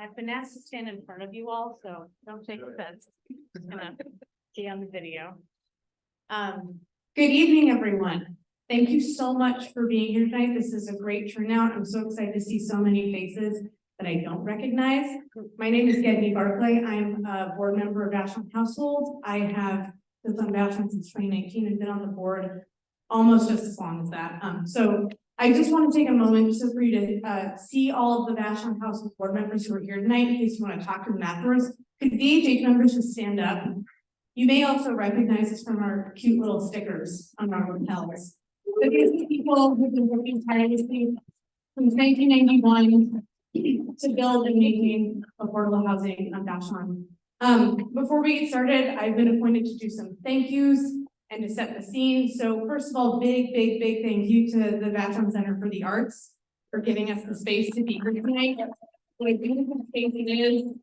I've been asked to stand in front of you all, so don't take offense. It's gonna be on the video. Good evening, everyone. Thank you so much for being here tonight. This is a great turnout. I'm so excited to see so many faces that I don't recognize. My name is Heidi Barclay. I'm a board member of Vashon Household. I have lived on Vashon since 2019 and been on the board almost just as long as that. So I just want to take a moment just for you to see all of the Vashon Household board members who are here tonight in case you want to talk to them afterwards. Could VHH members just stand up? You may also recognize us from our cute little stickers on our hotels. So these are people who've been working tirelessly since 1991 to build and maintain affordable housing on Vashon. Before we get started, I've been appointed to do some thank yous and to set the scene. So first of all, big thank you to the Vashon Center for the Arts for giving us the space to be here tonight. What a beautiful space it is.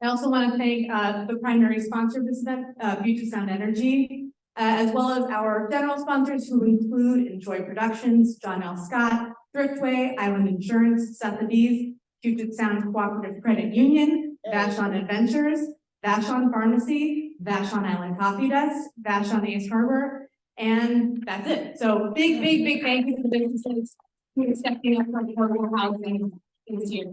I also want to thank the primary sponsor of this event, Future Sound Energy, as well as our general sponsors who include Enjoy Productions, John L. Scott, Thriftway, Island Insurance, Sotheby's, Future Sound Cooperative Credit Union, Vashon Adventures, Vashon Pharmacy, Vashon Island Coffee Desk, Vashon Ace Harbor, and that's it. So big thank you to the businesses who are stepping up for affordable housing this year.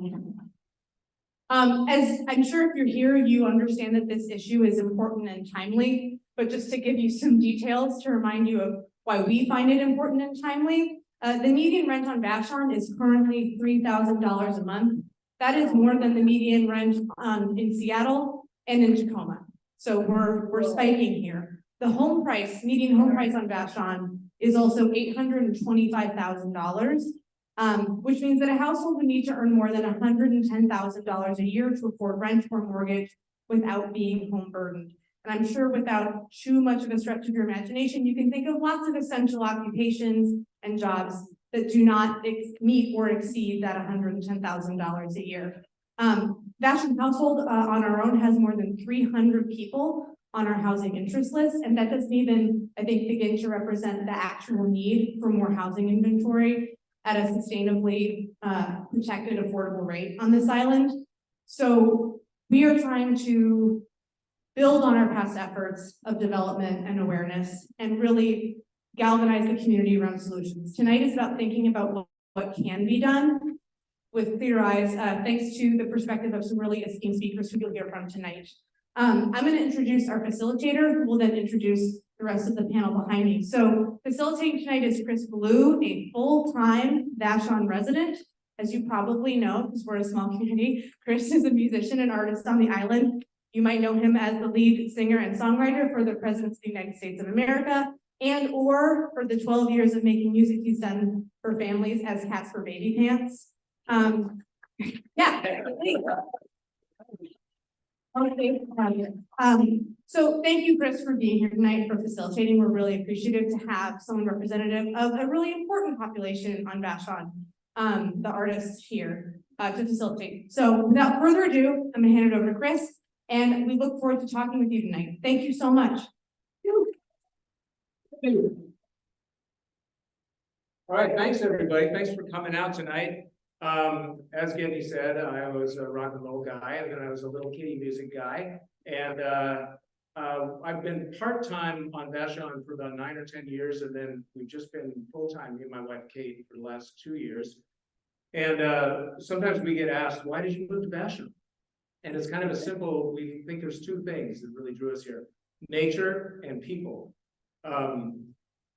As I'm sure if you're here, you understand that this issue is important and timely, but just to give you some details to remind you of why we find it important and timely, the median rent on Vashon is currently $3,000 a month. That is more than the median rent in Seattle and in Tacoma. So we're spiking here. The home price, median home price on Vashon is also $825,000. Which means that a household would need to earn more than $110,000 a year to afford rent or mortgage without being home burdened. And I'm sure without too much of a stretch of your imagination, you can think of lots of essential occupations and jobs that do not meet or exceed that $110,000 a year. Vashon Household on our own has more than 300 people on our housing interest list, and that doesn't even, I think, begin to represent the actual need for more housing inventory at a sustainably protected, affordable rate on this island. So we are trying to build on our past efforts of development and awareness and really galvanize the community around solutions. Tonight is about thinking about what can be done with clear eyes, thanks to the perspective of some really esteemed speakers who you'll hear from tonight. I'm going to introduce our facilitator, who will then introduce the rest of the panel behind me. So facilitating tonight is Ballew, a full-time Vashon resident. As you probably know, because we're a small community, Chris is a musician and artist on the island. You might know him as the lead singer and songwriter for the President of the United States of America, and or for the 12 years of making music he's done for families as Cats for Baby Pants. So thank you, Chris, for being here tonight, for facilitating. We're really appreciative to have someone representative of a really important population on Vashon, the artists here, to facilitate. So without further ado, I'm gonna hand it over to Chris, and we look forward to talking with you tonight. Thank you so much. All right, thanks everybody. Thanks for coming out tonight. As Getty said, I was a rock and roll guy, and then I was a little kiddie music guy. And I've been part-time on Vashon for about 9 or 10 years, and then we've just been full-time, me and my wife Kate, for the last 2 years. And sometimes we get asked, why did you move to Vashon? And it's kind of a simple, we think there's 2 things that really drew us here: nature and people.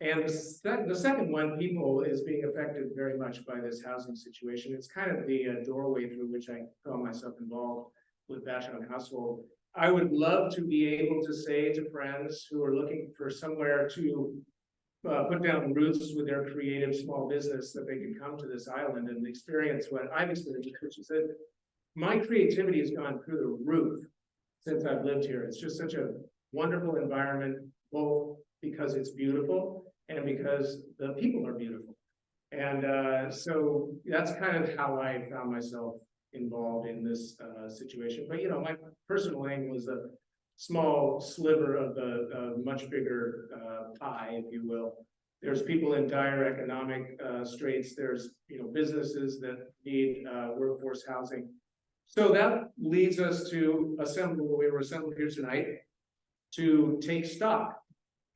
And the second one, people, is being affected very much by this housing situation. It's kind of the doorway through which I found myself involved with Vashon Household. I would love to be able to say to friends who are looking for somewhere to put down roots with their creative small business that they can come to this island and experience what I've experienced, which is that my creativity has gone through the roof since I've lived here. It's just such a wonderful environment, both because it's beautiful and because the people are beautiful. And so that's kind of how I found myself involved in this situation. But, you know, my personal aim was a small sliver of the much bigger pie, if you will. There's people in dire economic straits. There's, you know, businesses that need workforce housing. So that leads us to assemble, we were assembled here tonight to take stock.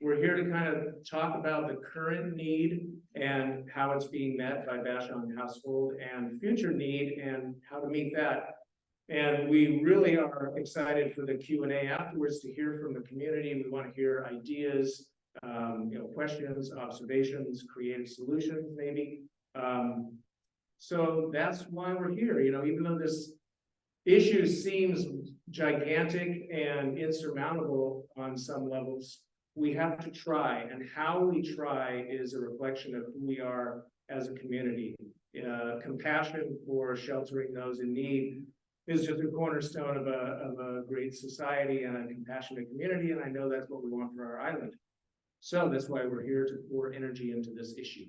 We're here to kind of talk about the current need and how it's being met by Vashon household and future need and how to meet that. And we really are excited for the Q&A afterwards to hear from the community. We want to hear ideas, questions, observations, creative solutions, maybe. So that's why we're here. Even though this issue seems gigantic and insurmountable on some levels, we have to try, and how we try is a reflection of who we are as a community. Compassion for sheltering those in need is just a cornerstone of a great society and a compassionate community, and I know that's what we want for our island. So that's why we're here to pour energy into this issue.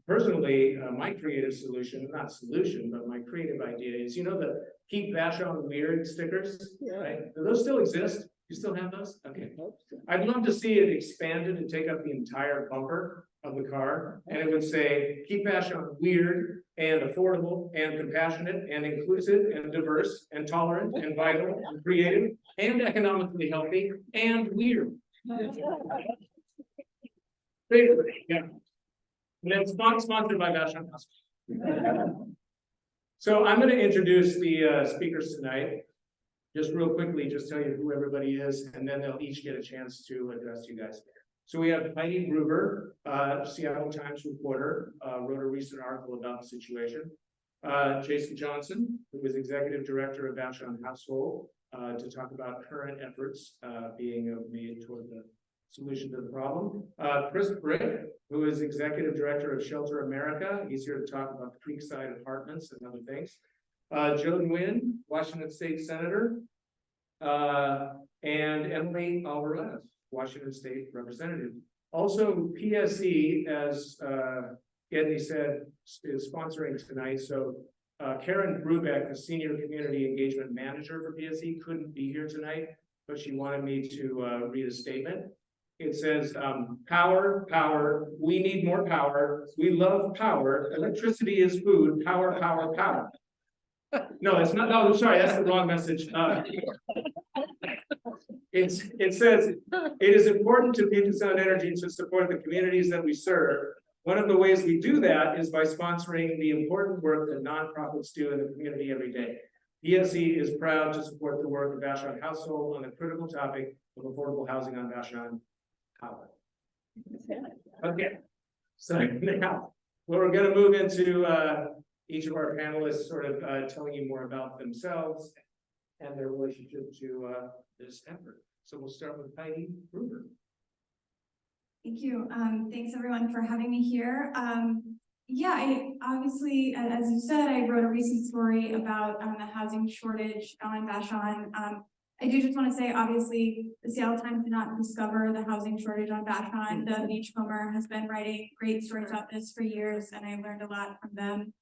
Personally, my creative solution, not solution, but my creative idea is, the Keep Vashon Weird stickers, right? Do those still exist? You still have those? Okay. I'd love to see it expanded and take up the entire bumper of the car, and it would say, Keep Vashon Weird and affordable and compassionate and inclusive and diverse and tolerant and vital and creative and economically healthy and weird. Yeah. And it's not sponsored by Vashon House. So I'm going to introduce the speakers tonight. Just real quickly, just tell you who everybody is, and then they'll each get a chance to address you guys. So we have Heidi Gruber, Seattle Times reporter, wrote a recent article about the situation. Jason Johnson, who is executive director of Vashon Household, to talk about current efforts being made toward the solution to the problem. Chris Brick, who is executive director of Shelter America. He's here to talk about the Creekside Apartments and other things. Joe Nguyen, Washington State Senator, and Emily Alvarado, Washington State Representative. Also, PSE, as Gedney said, is sponsoring tonight. So Karen Brubeck, the Senior Community Engagement Manager for PSE, couldn't be here tonight, but she wanted me to read a statement. It says, power, power, we need more power. We love power. Electricity is food. Power, power, power. No, it's not. No, sorry, that's the wrong message. It says, it is important to Puget Sound Energy to support the communities that we serve. One of the ways we do that is by sponsoring the important work that nonprofits do in the community every day. PSE is proud to support the work of Vashon Household on the critical topic of affordable housing on Vashon Power. Okay, so now we're going to move into each of our panelists sort of telling you more about themselves and their relationship to this effort. So we'll start with Heidi Gruber. Thank you. Thanks everyone for having me here. Yeah, I obviously, as you said, I wrote a recent story about the housing shortage on Vashon. I do just want to say, obviously, the Seattle Times did not discover the housing shortage on Vashon. The Beachcomber has been writing great stories about this for years, and I learned a lot from them.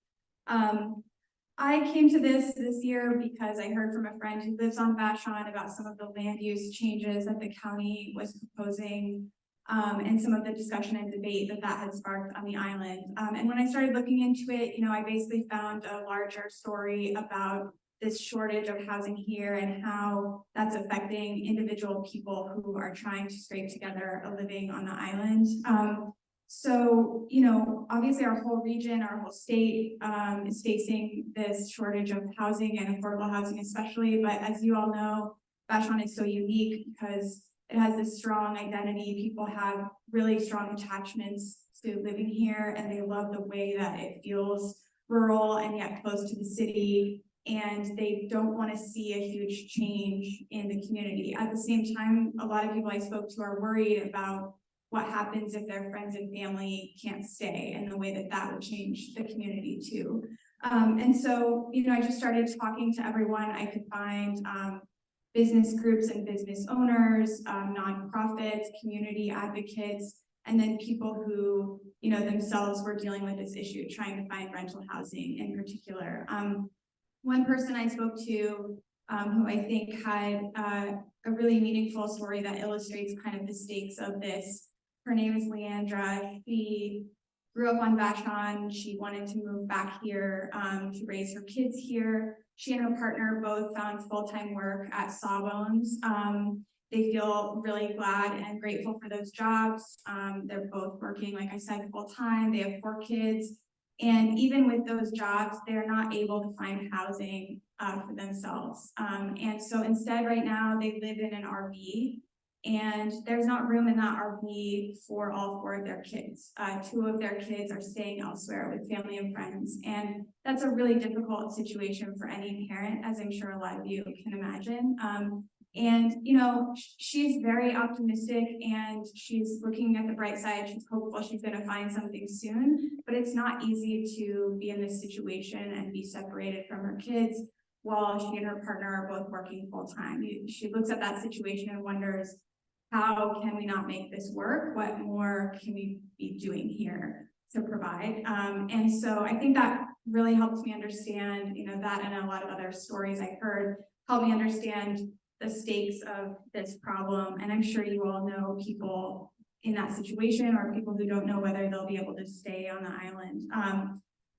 I came to this year because I heard from a friend who lives on Vashon about some of the land use changes that the county was proposing, and some of the discussion and debate that had sparked on the island. And when I started looking into it, I basically found a larger story about this shortage of housing here and how that's affecting individual people who are trying to scrape together a living on the island. So, obviously our whole region, our whole state is facing this shortage of housing and affordable housing especially, but as you all know, Vashon is so unique because it has this strong identity. People have really strong attachments to living here, and they love the way that it feels rural and yet close to the city, and they don't want to see a huge change in the community. At the same time, a lot of people I spoke to are worried about what happens if their friends and family can't stay, and the way that would change the community too. And so, I just started talking to everyone I could find, business groups and business owners, nonprofits, community advocates, and then people who, themselves were dealing with this issue, trying to find rental housing in particular. One person I spoke to, who I think had a really meaningful story that illustrates kind of the stakes of this. Her name is Leandra. She grew up on Vashon. She wanted to move back here to raise her kids here. She and her partner both found full-time work at Sawbones. They feel really glad and grateful for those jobs. They're both working, like I said, full-time. They have 4 kids. And even with those jobs, they're not able to find housing for themselves. And so instead right now they live in an RV, and there's not room in that RV for all 4 of their kids. 2 of their kids are staying elsewhere with family and friends. And that's a really difficult situation for any parent, as I'm sure a lot of you can imagine. And, you know, she's very optimistic and she's looking at the bright side. She's hopeful she's going to find something soon, but it's not easy to be in this situation and be separated from her kids while she and her partner are both working full time. She looks at that situation and wonders, how can we not make this work? What more can we be doing here to provide? And so I think that really helps me understand, you know, that and a lot of other stories I heard help me understand the stakes of this problem. And I'm sure you all know people in that situation or people who don't know whether they'll be able to stay on the island.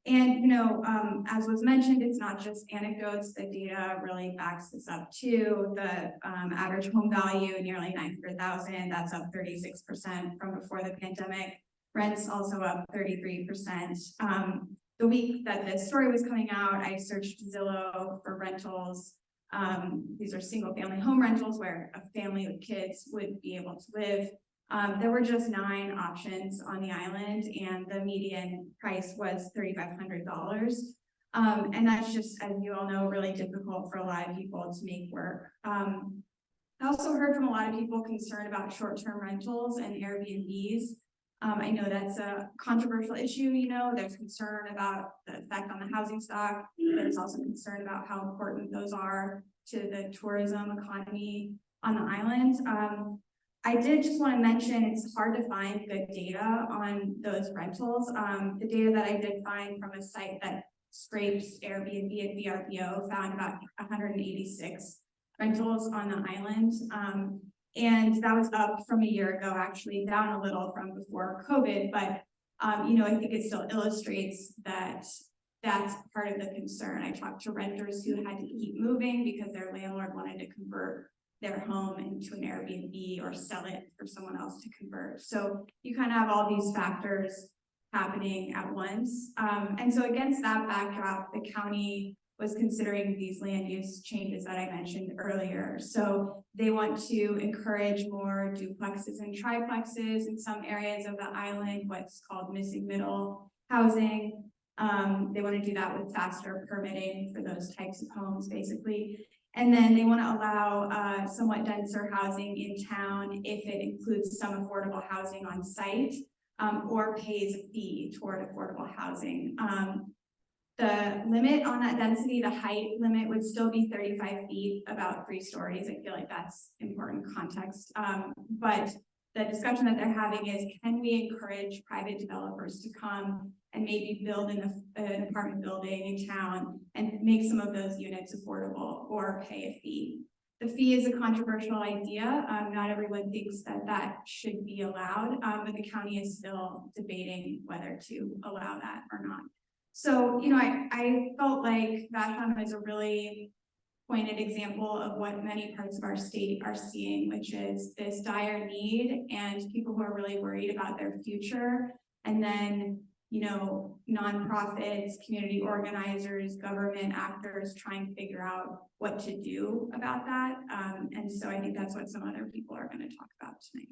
And, you know, as was mentioned, it's not just anecdotes. The data really backs this up too. The average home value, nearly $900,000, that's up 36% from before the pandemic. Rents also up 33%. The week that this story was coming out, I searched Zillow for rentals. These are single family home rentals where a family with kids would be able to live. There were just 9 options on the island, and the median price was $3,500. And that's just, as you all know, really difficult for a lot of people to make work. I also heard from a lot of people concerned about short-term rentals and Airbnbs. I know that's a controversial issue, you know, there's concern about the effect on the housing stock. There's also concern about how important those are to the tourism economy on the island. I did just want to mention it's hard to find good data on those rentals. The data that I did find from a site that scrapes Airbnb and VRBO found about 186 rentals on the island. And that was up from a year ago, actually down a little from before COVID, but you know, I think it still illustrates that that's part of the concern. I talked to renters who had to keep moving because their landlord wanted to convert their home into an Airbnb or sell it for someone else to convert. So you kind of have all these factors happening at once. And so against that backdrop, the county was considering these land use changes that I mentioned earlier. So they want to encourage more duplexes and triplexes in some areas of the island, what's called missing middle housing. They want to do that with faster permitting for those types of homes, basically. And then they want to allow somewhat denser housing in town if it includes some affordable housing on site or pays a fee toward affordable housing. The limit on that density, the height limit would still be 35 feet, about 3 stories. I feel like that's important context. But the discussion that they're having is, can we encourage private developers to come and maybe build an apartment building in town and make some of those units affordable or pay a fee? The fee is a controversial idea. Not everyone thinks that that should be allowed, but the county is still debating whether to allow that or not. So, you know, I felt like Vashon was a really pointed example of what many parts of our state are seeing, which is this dire need and people who are really worried about their future. And then, you know, nonprofits, community organizers, government actors trying to figure out what to do about that. And so I think that's what some other people are going to talk about tonight.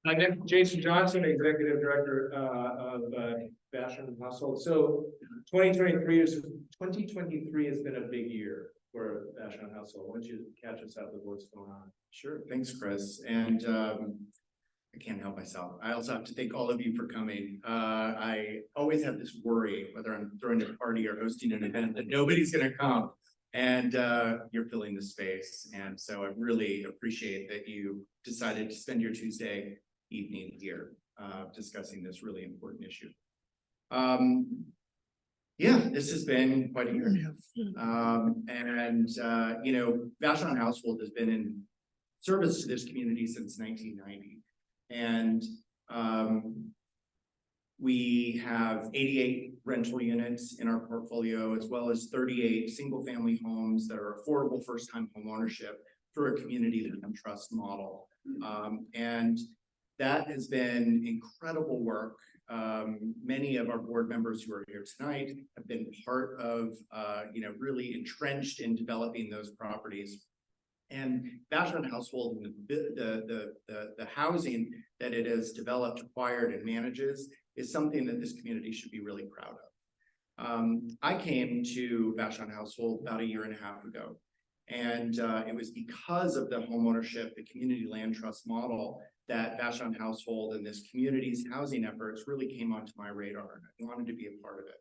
Next, Jason Johnson, Executive Director of Vashon Household. So 2023 has been a big year for Vashon Household. Why don't you catch us up with what's going on? Sure, thanks, Chris. And I can't help myself. I also have to thank all of you for coming. I always have this worry, whether I'm throwing a party or hosting an event, that nobody's going to come. And you're filling the space. And so I really appreciate that you decided to spend your Tuesday evening here discussing this really important issue. Yeah, this has been quite a year. You know, Vashon Household has been in service to this community since 1990. And we have 88 rental units in our portfolio, as well as 38 single-family homes that are affordable first-time home ownership through a community land trust model. And that has been incredible work. Many of our board members who are here tonight have been part of, really entrenched in developing those properties. And Vashon Household, the housing that it has developed, acquired, and manages is something that this community should be really proud of. I came to Vashon Household about 1.5 years ago, and it was because of the homeownership, the community land trust model, that Vashon Household and this community's housing efforts really came onto my radar, and I wanted to be a part of it.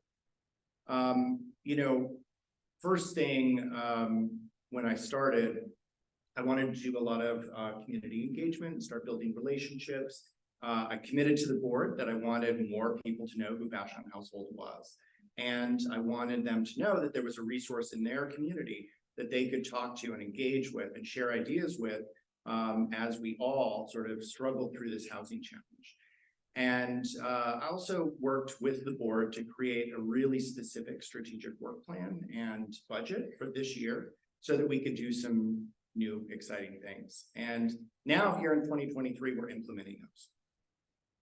First thing when I started, I wanted to do a lot of community engagement and start building relationships. I committed to the board that I wanted more people to know who Vashon Household was. And I wanted them to know that there was a resource in their community that they could talk to and engage with and share ideas with as we all sort of struggled through this housing challenge. And I also worked with the board to create a really specific strategic work plan and budget for this year so that we could do some new exciting things. And now here in 2023, we're implementing those.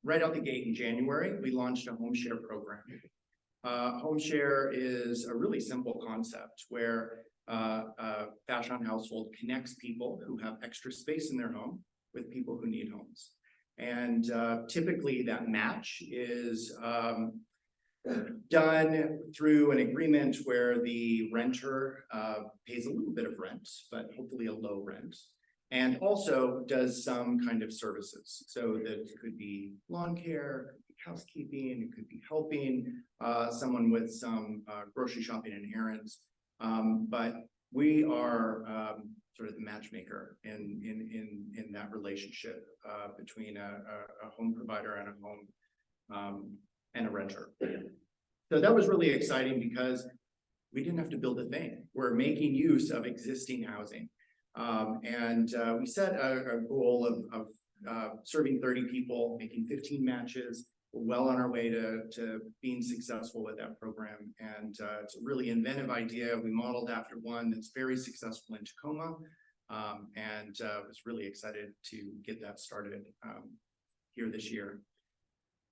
Right out the gate in January, we launched a home share program. Home share is a really simple concept where Vashon Household connects people who have extra space in their home with people who need homes. And typically that match is done through an agreement where the renter pays a little bit of rent, but hopefully a low rent, and also does some kind of services. So that could be lawn care, could be housekeeping, it could be helping someone with some grocery shopping and errands. But we are sort of the matchmaker in that relationship between a home provider and a home and a renter. So that was really exciting because we didn't have to build a thing. We're making use of existing housing. And we set a goal of serving 30 people, making 15 matches. We're well on our way to being successful with that program. And it's a really inventive idea. We modeled after one that's very successful in Tacoma. And was really excited to get that started here this year.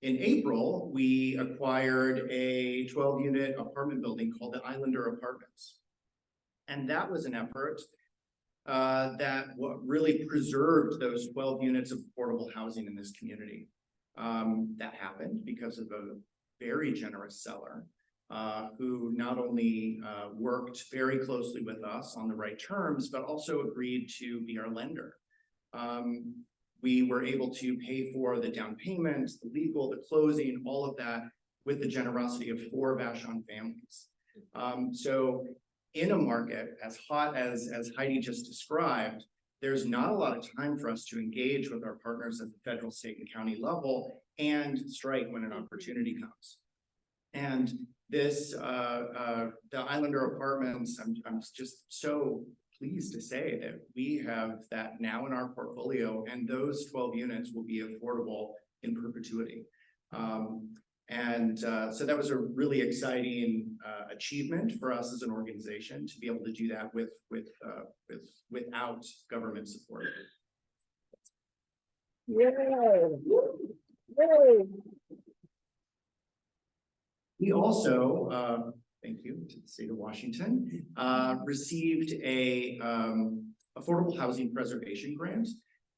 In April, we acquired a 12-unit apartment building called the Islander Apartments. And that was an effort that really preserved those 12 units of affordable housing in this community. That happened because of a very generous seller who not only worked very closely with us on the right terms, but also agreed to be our lender. We were able to pay for the down payment, the legal, the closing, all of that with the generosity of 4 Vashon families. So in a market as hot as Heidi just described, there's not a lot of time for us to engage with our partners at the federal, state, and county level and strike when an opportunity comes. And this, the Islander Apartments, I'm just so pleased to say that we have that now in our portfolio, and those 12 units will be affordable in perpetuity. So that was a really exciting achievement for us as an organization to be able to do that without government support. We also, thank you to the state of Washington, received a affordable housing preservation grant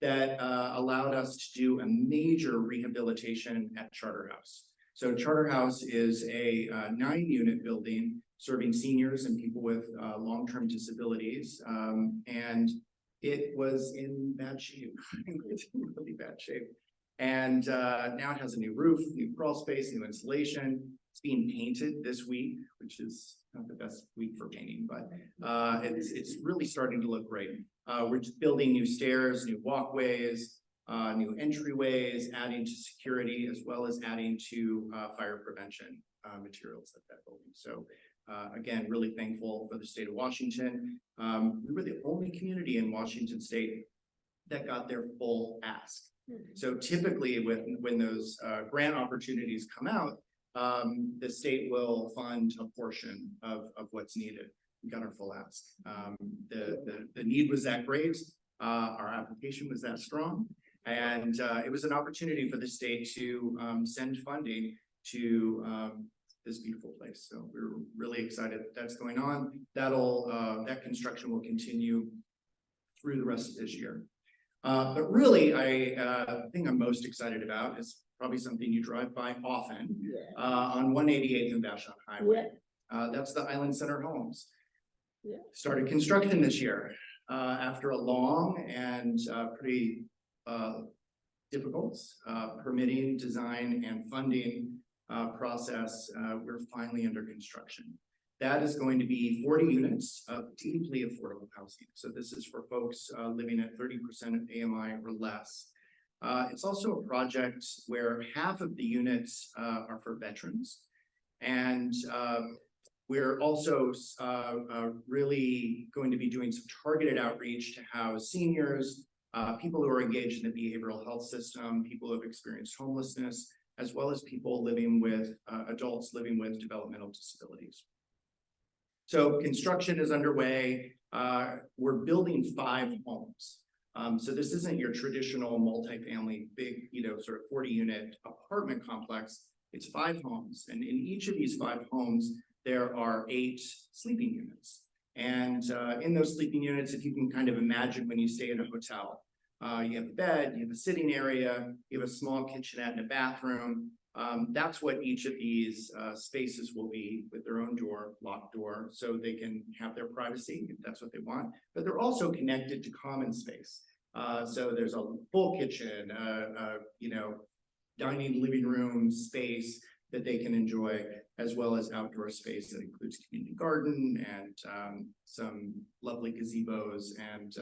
that allowed us to do a major rehabilitation at Charter House. So Charter House is a 9-unit building serving seniors and people with long-term disabilities. And it was in bad shape. It was in really bad shape. And now it has a new roof, new crawl space, new insulation. It's being painted this week, which is not the best week for painting, but it's really starting to look great. We're just building new stairs, new walkways, new entryways, adding to security, as well as adding to fire prevention materials at that building. So again, really thankful for the state of Washington. We were the only community in Washington state that got their full ask. So typically when those grant opportunities come out, the state will fund a portion of what's needed. We got our full ask. The need was that great. Our application was that strong. And it was an opportunity for the state to send funding to this beautiful place. So we're really excited that's going on. That construction will continue through the rest of this year. But really, the thing I'm most excited about is probably something you drive by often on 188th and Vashon Highway. That's the Island Center Homes. Started construction this year after a long and pretty difficult permitting, design, and funding process. We're finally under construction. That is going to be 40 units of deeply affordable housing. So this is for folks living at 30% of AMI or less. It's also a project where half of the units are for veterans. And we're also really going to be doing some targeted outreach to house seniors, people who are engaged in the behavioral health system, people who have experienced homelessness, as well as people living with adults living with developmental disabilities. So construction is underway. We're building 5 homes. So this isn't your traditional multifamily, big, sort of 40-unit apartment complex. It's 5 homes. And in each of these 5 homes, there are 8 sleeping units. And in those sleeping units, if you can kind of imagine when you stay in a hotel, you have a bed, you have a sitting area, you have a small kitchenette and a bathroom. That's what each of these spaces will be, with their own door, locked door, so they can have their privacy if that's what they want. But they're also connected to common space. So there's a full kitchen, dining, living room space that they can enjoy, as well as outdoor space that includes community garden and some lovely gazebos, and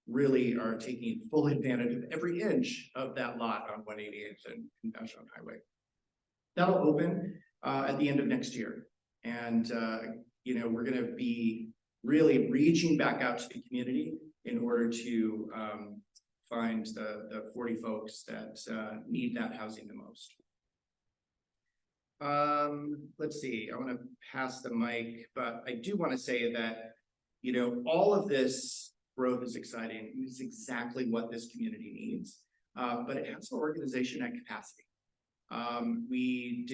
really are taking full advantage of every inch of that lot on 188th and Vashon Highway. That'll open at the end of next year. And, we're going to be really reaching back out to the community in order to find the 40 folks that need that housing the most. Let's see, I want to pass the mic, but I do want to say that, all of this growth is exciting. It's exactly what this community needs, but it has an organization at capacity. We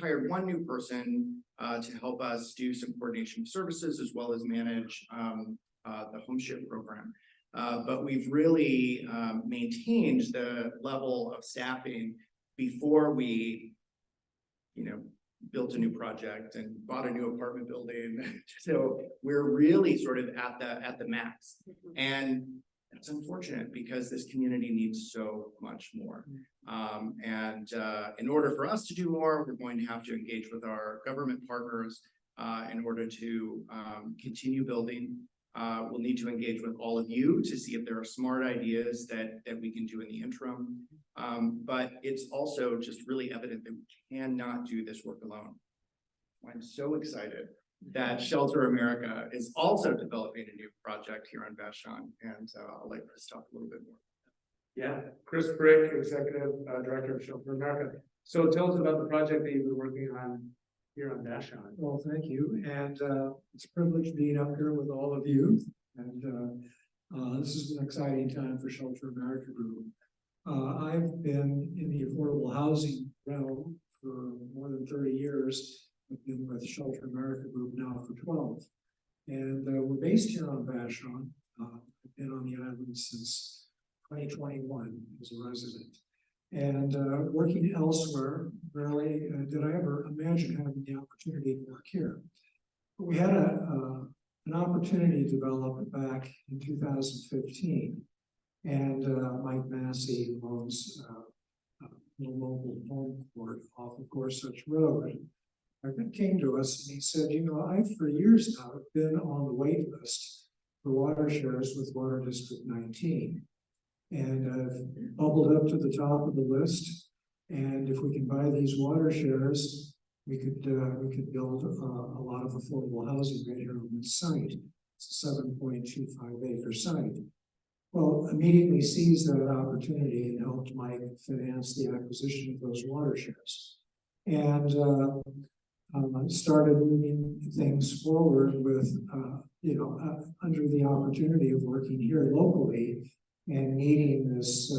hired one new person to help us do some coordination of services, as well as manage the home ship program. But we've really maintained the level of staffing before we, built a new project and bought a new apartment building. So we're really sort of at the max. And it's unfortunate because this community needs so much more. In order for us to do more, we're going to have to engage with our government partners in order to continue building. We'll need to engage with all of you to see if there are smart ideas that we can do in the interim. But it's also just really evident that we cannot do this work alone. I'm so excited that Shelter America is also developing a new project here on Vashon, and I'll let Chris talk a little bit more. Yeah, Chris Brick, Executive Director of Shelter America. So tell us about the project that you've been working on here on Vashon. Well, thank you, and it's a privilege being up here with all of you, and this is an exciting time for Shelter America Group. I've been in the affordable housing realm for more than 30 years. I've been with Shelter America Group now for 12, and we're based here on Vashon. I've been on the island since 2021 as a resident. And working elsewhere, rarely did I ever imagine having the opportunity to work here. But we had an opportunity developed back in 2015, and Mike Massey owns a local home court off of Gorsuch Road. Came to us and he said, I've for years now been on the wait list for water shares with Water District 19. And I've bubbled up to the top of the list. And if we can buy these water shares, we could build a lot of affordable housing right here on this site. It's a 7.25 acre site. well, immediately seized that opportunity and helped Mike finance the acquisition of those watersheds. And started moving things forward with, under the opportunity of working here locally and meeting this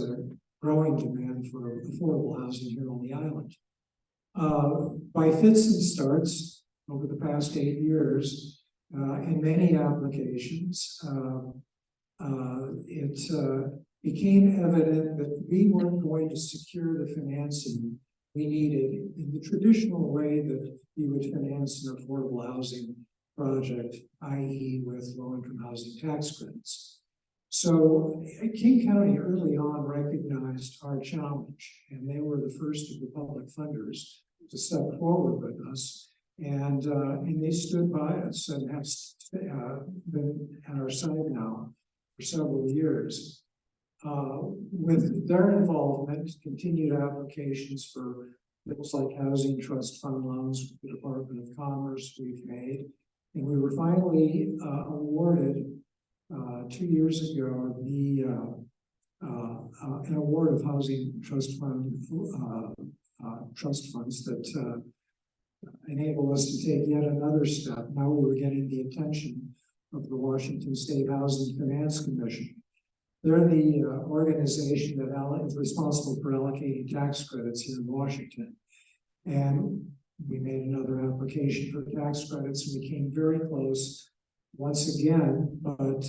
growing demand for affordable housing here on the island. By fits and starts over the past 8 years, in many applications, it became evident that we weren't going to secure the financing we needed in the traditional way that you would finance an affordable housing project, i.e. with low-income housing tax credits. So King County early on recognized our challenge, and they were the first of the public funders to step forward with us. And they stood by us and have been at our side now for several years. With their involvement, continued applications for things like housing trust fund loans with the Department of Commerce we've made. And we were finally awarded 2 years ago an award of housing trust funds that enable us to take yet another step. Now we were getting the attention of the Washington State Housing Finance Commission. They're the organization that is responsible for allocating tax credits here in Washington. And we made another application for tax credits, and we came very close once again, but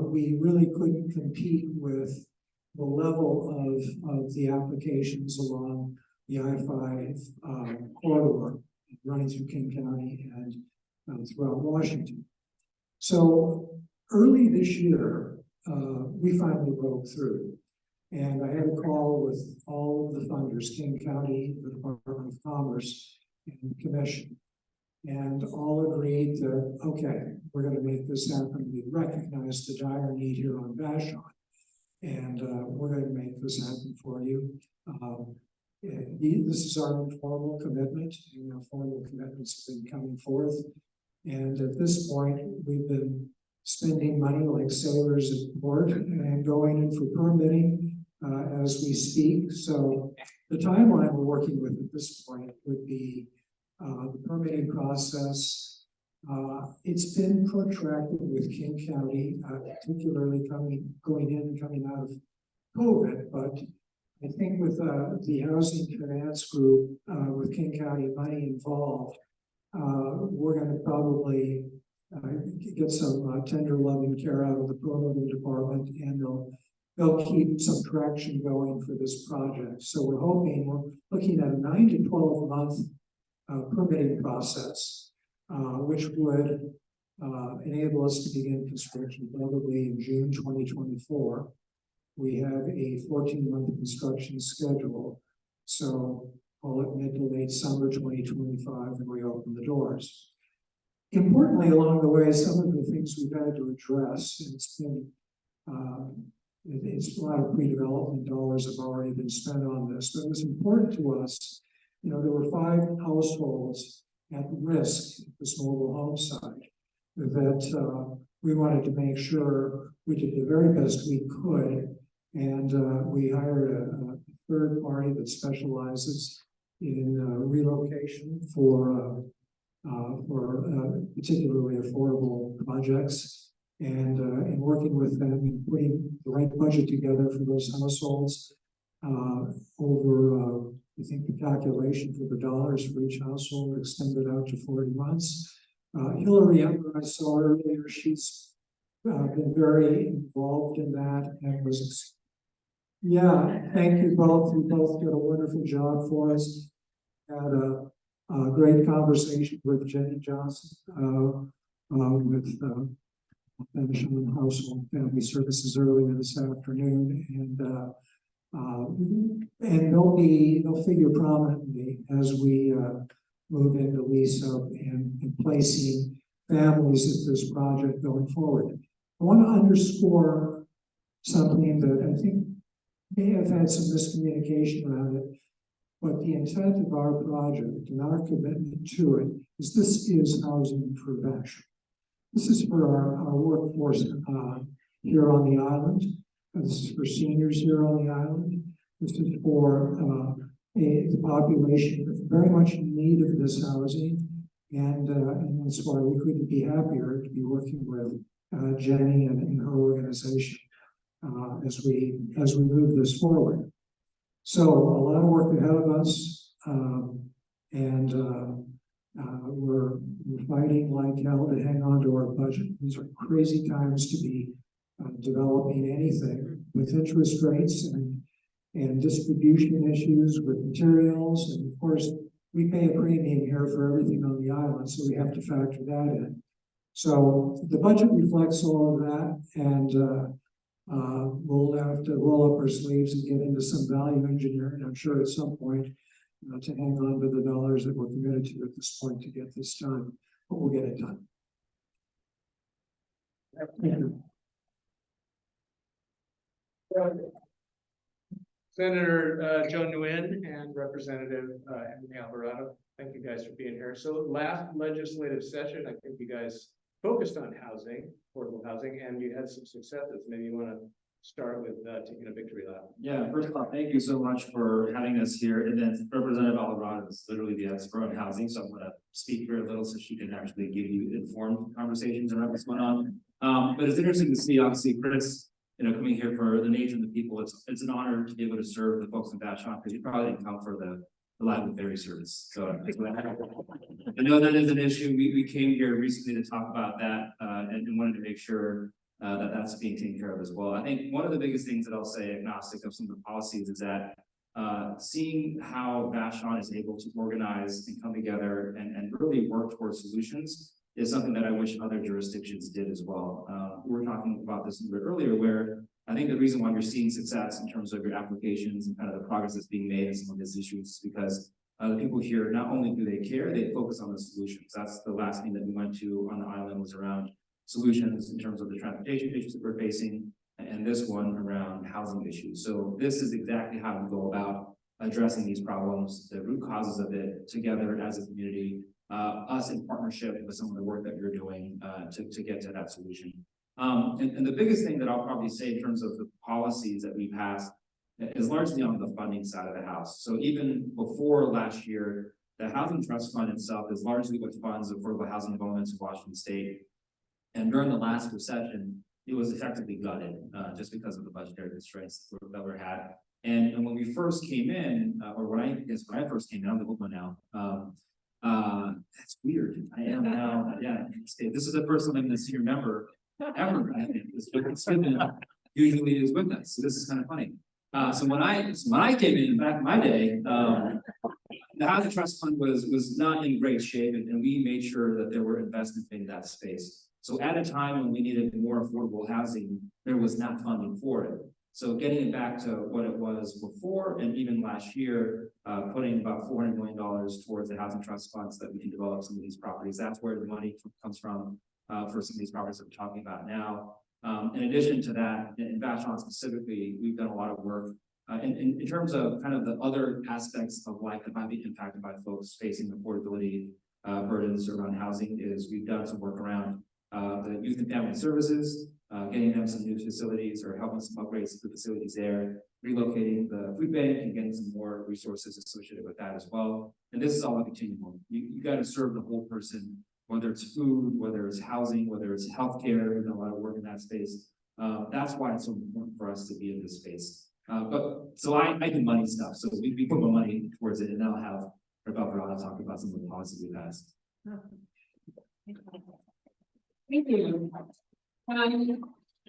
we really couldn't compete with the level of the applications along the I-5 corridor running through King County and throughout Washington. So early this year, we finally broke through. And I had a call with all of the funders, King County, the Department of Commerce, and the Commission. And all agreed that, okay, we're going to make this happen. We recognize the dire need here on Vashon. And we're going to make this happen for you. This is our informal commitment. Formal commitments have been coming forth. And at this point, we've been spending money like sailors at port and going in for permitting as we speak. So the timeline we're working with at this point would be the permitting process. It's been protracted with King County, particularly going in and coming out of COVID, but I think with the housing finance group, with King County money involved, we're going to probably get some tender loving care out of the permitting department, and they'll keep some traction going for this project. So we're looking at a 9 to 12 month permitting process, which would enable us to begin construction probably in June 2024. We have a 14-month construction schedule, so call it mid to late summer 2025, and we open the doors. Importantly, along the way, some of the things we've had to address, and it's been it's a lot of pre-development dollars have already been spent on this, but it was important to us. There were 5 households at risk at this mobile home site that we wanted to make sure we did the very best we could, and we hired a third party that specializes in relocation for particularly affordable projects, and working with them and putting the right budget together for those households. I think the calculation for the dollars for each household extended out to 40 months. Hillary, I saw earlier, she's been very involved in that and was, thank you both. You both did a wonderful job for us. Had a great conversation with Jenny Johnson, with Vashon Household Family Services earlier this afternoon, and they'll figure prominently as we move into lease up and placing families at this project going forward. I want to underscore something that I think may have had some miscommunication around it, but the intent of our project and our commitment to it is this is housing for Vashon. This is for our workforce here on the island. This is for seniors here on the island. This is for the population that's very much in need of this housing. And that's why we couldn't be happier to be working with Jenny and her organization as we move this forward. So a lot of work ahead of us, we're fighting like hell to hang on to our budget. These are crazy times to be developing anything with interest rates and distribution issues with materials, and of course we pay a premium here for everything on the island, so we have to factor that in. So the budget reflects all of that, and we'll have to roll up our sleeves and get into some value engineering, I'm sure at some point, to hang on to the dollars that we're committed to at this point to get this done, but we'll get it done. Thank you. Senator Joe Nguyen and Representative Alvarado, thank you guys for being here. So last legislative session, I think you guys focused on housing, affordable housing, and you had some successes. Maybe you want to start with taking a victory lap. Yeah, first of all, thank you so much for having us here. And then Representative Alvarado is literally the expert on housing, so I'm going to speak here a little so she can actually give you informed conversations around what's going on. But it's interesting to see, obviously, Chris, coming here for the nature of the people. It's an honor to be able to serve the folks in Vashon, because you probably didn't come for the live and ferry service. So I know that is an issue. We came here recently to talk about that and wanted to make sure that that's being taken care of as well. I think one of the biggest things that I'll say, agnostic of some of the policies, is that seeing how Vashon is able to organize and come together and really work towards solutions is something that I wish other jurisdictions did as well. We were talking about this a little bit earlier, where I think the reason why you're seeing success in terms of your applications and kind of the progress that's being made in some of these issues is because the people here, not only do they care, they focus on the solutions. That's the last thing that we went to on the island, was around solutions in terms of the transportation issues that we're facing, and this one around housing issues. So this is exactly how we go about addressing these problems, the root causes of it, together as a community, us in partnership with some of the work that you're doing to get to that solution. And the biggest thing that I'll probably say in terms of the policies that we passed is largely on the funding side of the house. So even before last year, the Housing Trust Fund itself is largely what funds affordable housing developments in Washington State. And during the last recession, it was effectively gutted just because of the budgetary constraints that were had. And when we first came in, or when I first came in, I'm the old one now. That's weird. I am now. Yeah, this is the first time I'm the senior member ever. I think usually is with us, so this is kind of funny. So when I came in back in my day, the Housing Trust Fund was not in great shape, and we made sure that there were investments in that space. So at a time when we needed more affordable housing, there was not funding for it. So getting it back to what it was before, and even last year, putting about $400 million towards the Housing Trust Fund so that we can develop some of these properties. That's where the money comes from for some of these properties that we're talking about now. In addition to that, in Vashon specifically, we've done a lot of work in terms of kind of the other aspects of life that might be impacted by folks facing affordability burdens around housing. Is we've done some work around the youth and family services, getting them some new facilities or helping some upgrades to the facilities there, relocating the food bank and getting some more resources associated with that as well. And this is all a continuum. You got to serve the whole person, whether it's food, whether it's housing, whether it's healthcare. We've done a lot of work in that space. That's why it's so important for us to be in this space. So I do money stuff. So we put more money towards it, and now I'll have Alvarado talk about some of the policies we passed. Thank you.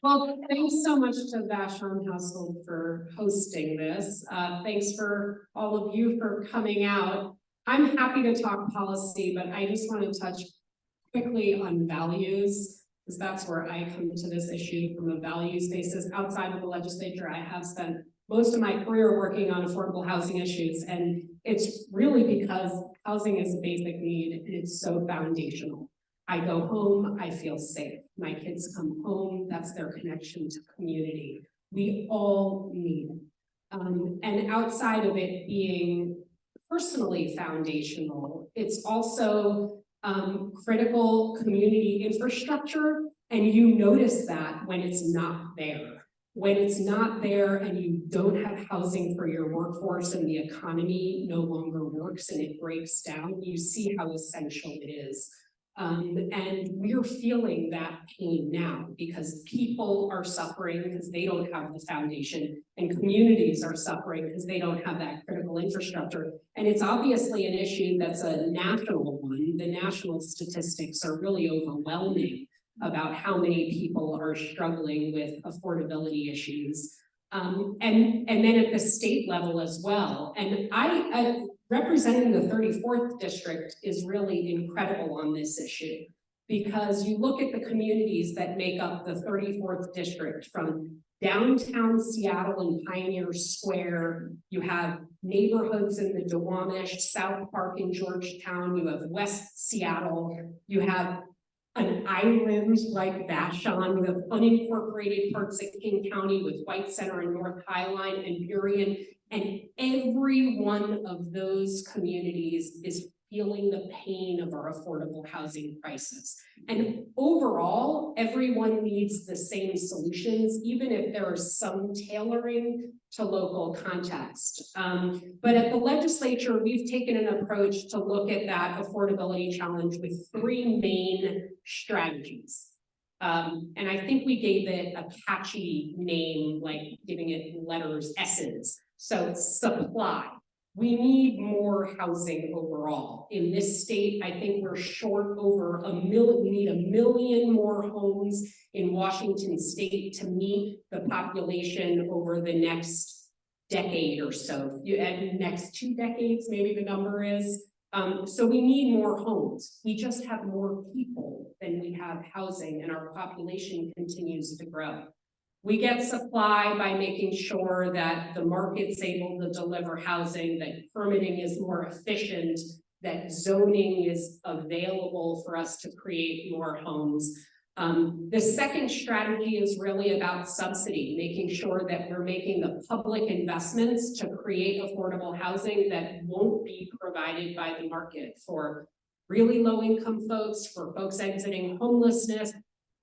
Well, thanks so much to Vashon Household for hosting this. Thanks for all of you for coming out. I'm happy to talk policy, but I just want to touch quickly on values, because that's where I come to this issue from a values basis. Outside of the legislature, I have spent most of my career working on affordable housing issues, and it's really because housing is a basic need and it's so foundational. I go home, I feel safe. My kids come home, that's their connection to community. We all need it. And outside of it being personally foundational, it's also critical community infrastructure And you notice that when it's not there. When it's not there and you don't have housing for your workforce and the economy no longer works and it breaks down, you see how essential it is. And we're feeling that pain now because people are suffering because they don't have the foundation, and communities are suffering because they don't have that critical infrastructure. And it's obviously an issue that's a national one. The national statistics are really overwhelming about how many people are struggling with affordability issues. And then at the state level as well. And I representing the 34th district is really incredible on this issue, because you look at the communities that make up the 34th district, from downtown Seattle and Pioneer Square, you have neighborhoods in the Duwamish, South Park in Georgetown, you have West Seattle, you have an island like Vashon, you have unincorporated parts of King County with White Center and North Highline and Burien, and every one of those communities is feeling the pain of our affordable housing crisis. And overall, everyone needs the same solutions, even if there is some tailoring to local context. But at the legislature, we've taken an approach to look at that affordability challenge with three main strategies. And I think we gave it a catchy name, like giving it letters, S's. So supply. We need more housing overall. In this state, I think we're short over 1 million. We need 1 million more homes in Washington state to meet the population over the next decade or so. You add next 2 decades, maybe the number is. So we need more homes. We just have more people than we have housing, and our population continues to grow. We get supply by making sure that the market's able to deliver housing, that permitting is more efficient, that zoning is available for us to create more homes. The second strategy is really about subsidy, making sure that we're making the public investments to create affordable housing that won't be provided by the market for really low income folks, for folks exiting homelessness,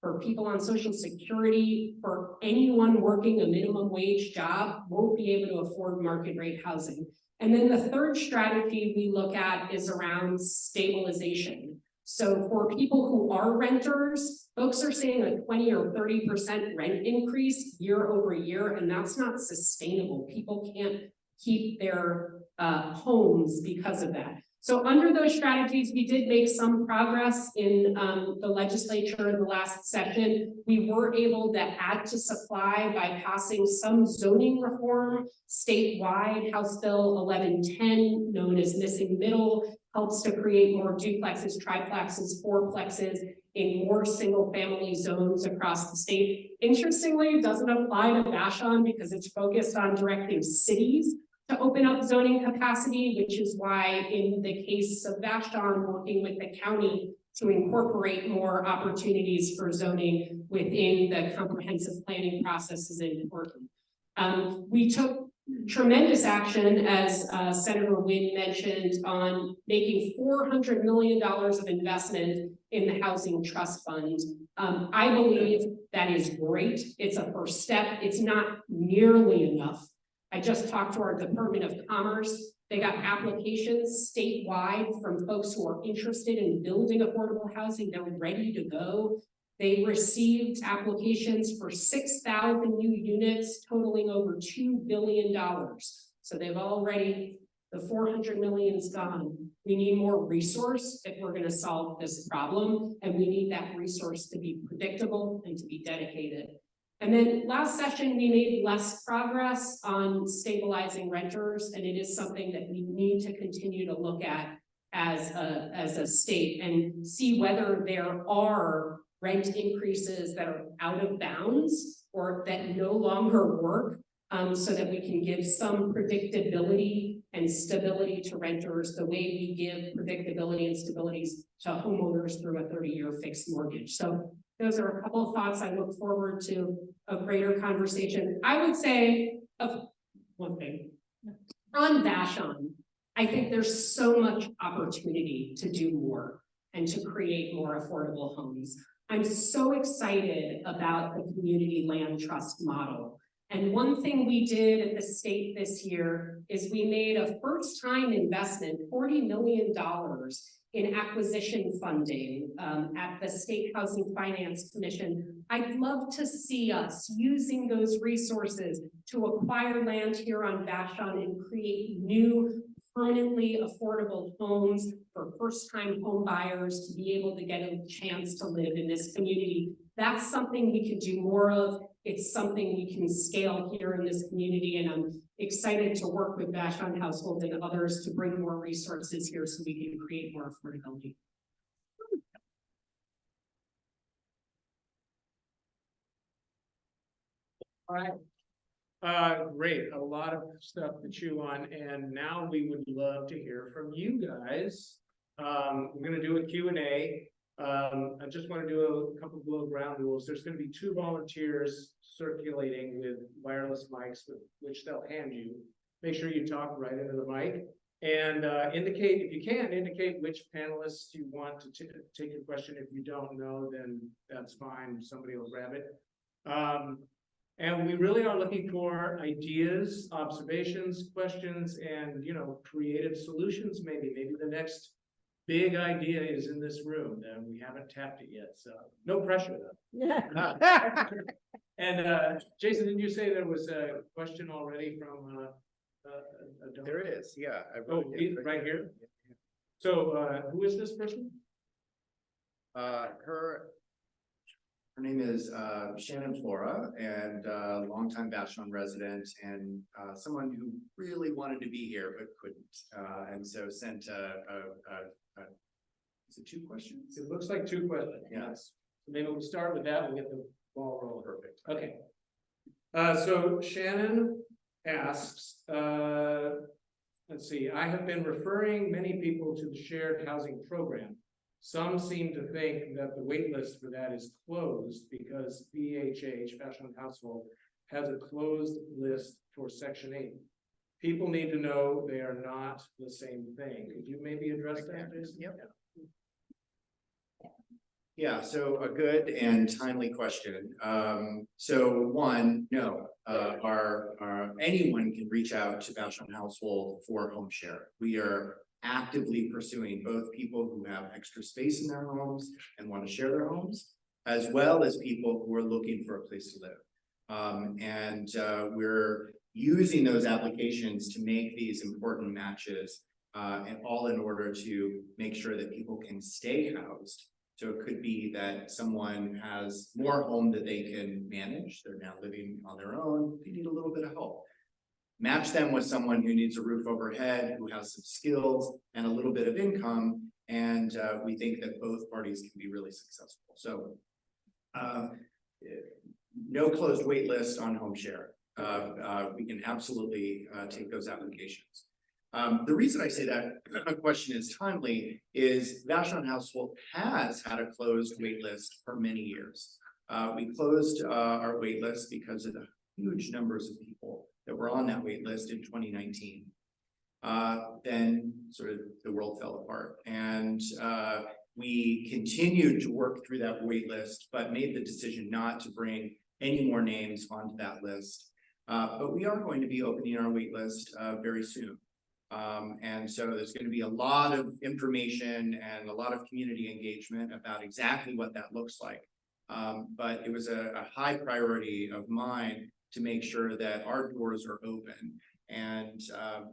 for people on Social Security, for anyone working a minimum wage job won't be able to afford market rate housing. And then the third strategy we look at is around stabilization. So for people who are renters, folks are seeing a 20 or 30% rent increase year over year, and that's not sustainable. People can't keep their homes because of that. So under those strategies, we did make some progress in the legislature in the last session. We were able to add to supply by passing some zoning reform statewide. House Bill 1110, known as Missing Middle, helps to create more duplexes, triplexes, fourplexes in more single family zones across the state. Interestingly, it doesn't apply to Vashon because it's focused on directing cities to open up zoning capacity, which is why in the case of Vashon, working with the county to incorporate more opportunities for zoning within the comprehensive planning process is important. We took tremendous action, as Senator Nguyen mentioned, on making $400 million of investment in the Housing Trust Fund. I believe that is great. It's a first step. It's not nearly enough. I just talked to our Department of Commerce. They got applications statewide from folks who are interested in building affordable housing. They're ready to go. They received applications for 6,000 new units totaling over $2 billion. So they've already, the 400 million is gone. We need more resource if we're going to solve this problem, and we need that resource to be predictable and to be dedicated. And then last session, we made less progress on stabilizing renters, and it is something that we need to continue to look at as a state and see whether there are rent increases that are out of bounds or that no longer work, so that we can give some predictability and stability to renters the way we give predictability and stability to homeowners through a 30-year fixed mortgage. So those are a couple of thoughts. I look forward to a greater conversation. I would say one thing on Vashon. I think there's so much opportunity to do more and to create more affordable homes. I'm so excited about the community land trust model. And one thing we did at the state this year is we made a first time investment, $40 million in acquisition funding at the State Housing Finance Commission. I'd love to see us using those resources to acquire land here on Vashon and create new permanently affordable homes for first-time home buyers to be able to get a chance to live in this community. That's something we could do more of. It's something we can scale here in this community, and I'm excited to work with Vashon Household and others to bring more resources here so we can create more affordability. All right. Great, a lot of stuff to chew on, and now we would love to hear from you guys. We're gonna do a Q&A. I just want to do a couple of little ground rules. There's going to be 2 volunteers circulating with wireless mics, which they'll hand you. Make sure you talk right into the mic, and indicate, if you can, indicate which panelists you want to take your question. If you don't know, then that's fine. Somebody will grab it. And we really are looking for ideas, observations, questions, and, you know, creative solutions. Maybe the next big idea is in this room, and we haven't tapped it yet, so no pressure though. And Jason, didn't you say there was a question already from a donor? There is, yeah. I Oh, wrote it right here? So who is this person? Her name is Shannon Flora, and longtime Vashon resident, and someone who really wanted to be here but couldn't, and so sent is it 2 questions? It looks like 2 questions. Yes. Maybe we'll start with that and get the ball rolling. Perfect. Okay. So Shannon asks, let's see, I have been referring many people to the shared housing program. Some seem to think that the wait list for that is closed because VHH, Vashon Household, has a closed list for Section 8. People need to know they are not the same thing. Could you maybe address that, Jason? Yep. Yeah, so a good and timely question. So one, no, anyone can reach out to Vashon Household for home share. We are actively pursuing both people who have extra space in their homes and want to share their homes, as well as people who are looking for a place to live. We're using those applications to make these important matches, and all in order to make sure that people can stay housed. So it could be that someone has more home that they can manage. They're now living on their own. They need a little bit of help. Match them with someone who needs a roof overhead, who has some skills and a little bit of income. And we think that both parties can be really successful. So no closed wait list on home share. We can absolutely take those applications. The reason I say that question is timely is Vashon Household has had a closed wait list for many years. We closed our wait list because of the huge numbers of people that were on that wait list in 2019. Then sort of the world fell apart, and we continued to work through that wait list, but made the decision not to bring any more names onto that list. But we are going to be opening our wait list very soon. And so there's going to be a lot of information and a lot of community engagement about exactly what that looks like. But it was a high priority of mine to make sure that our doors are open. And,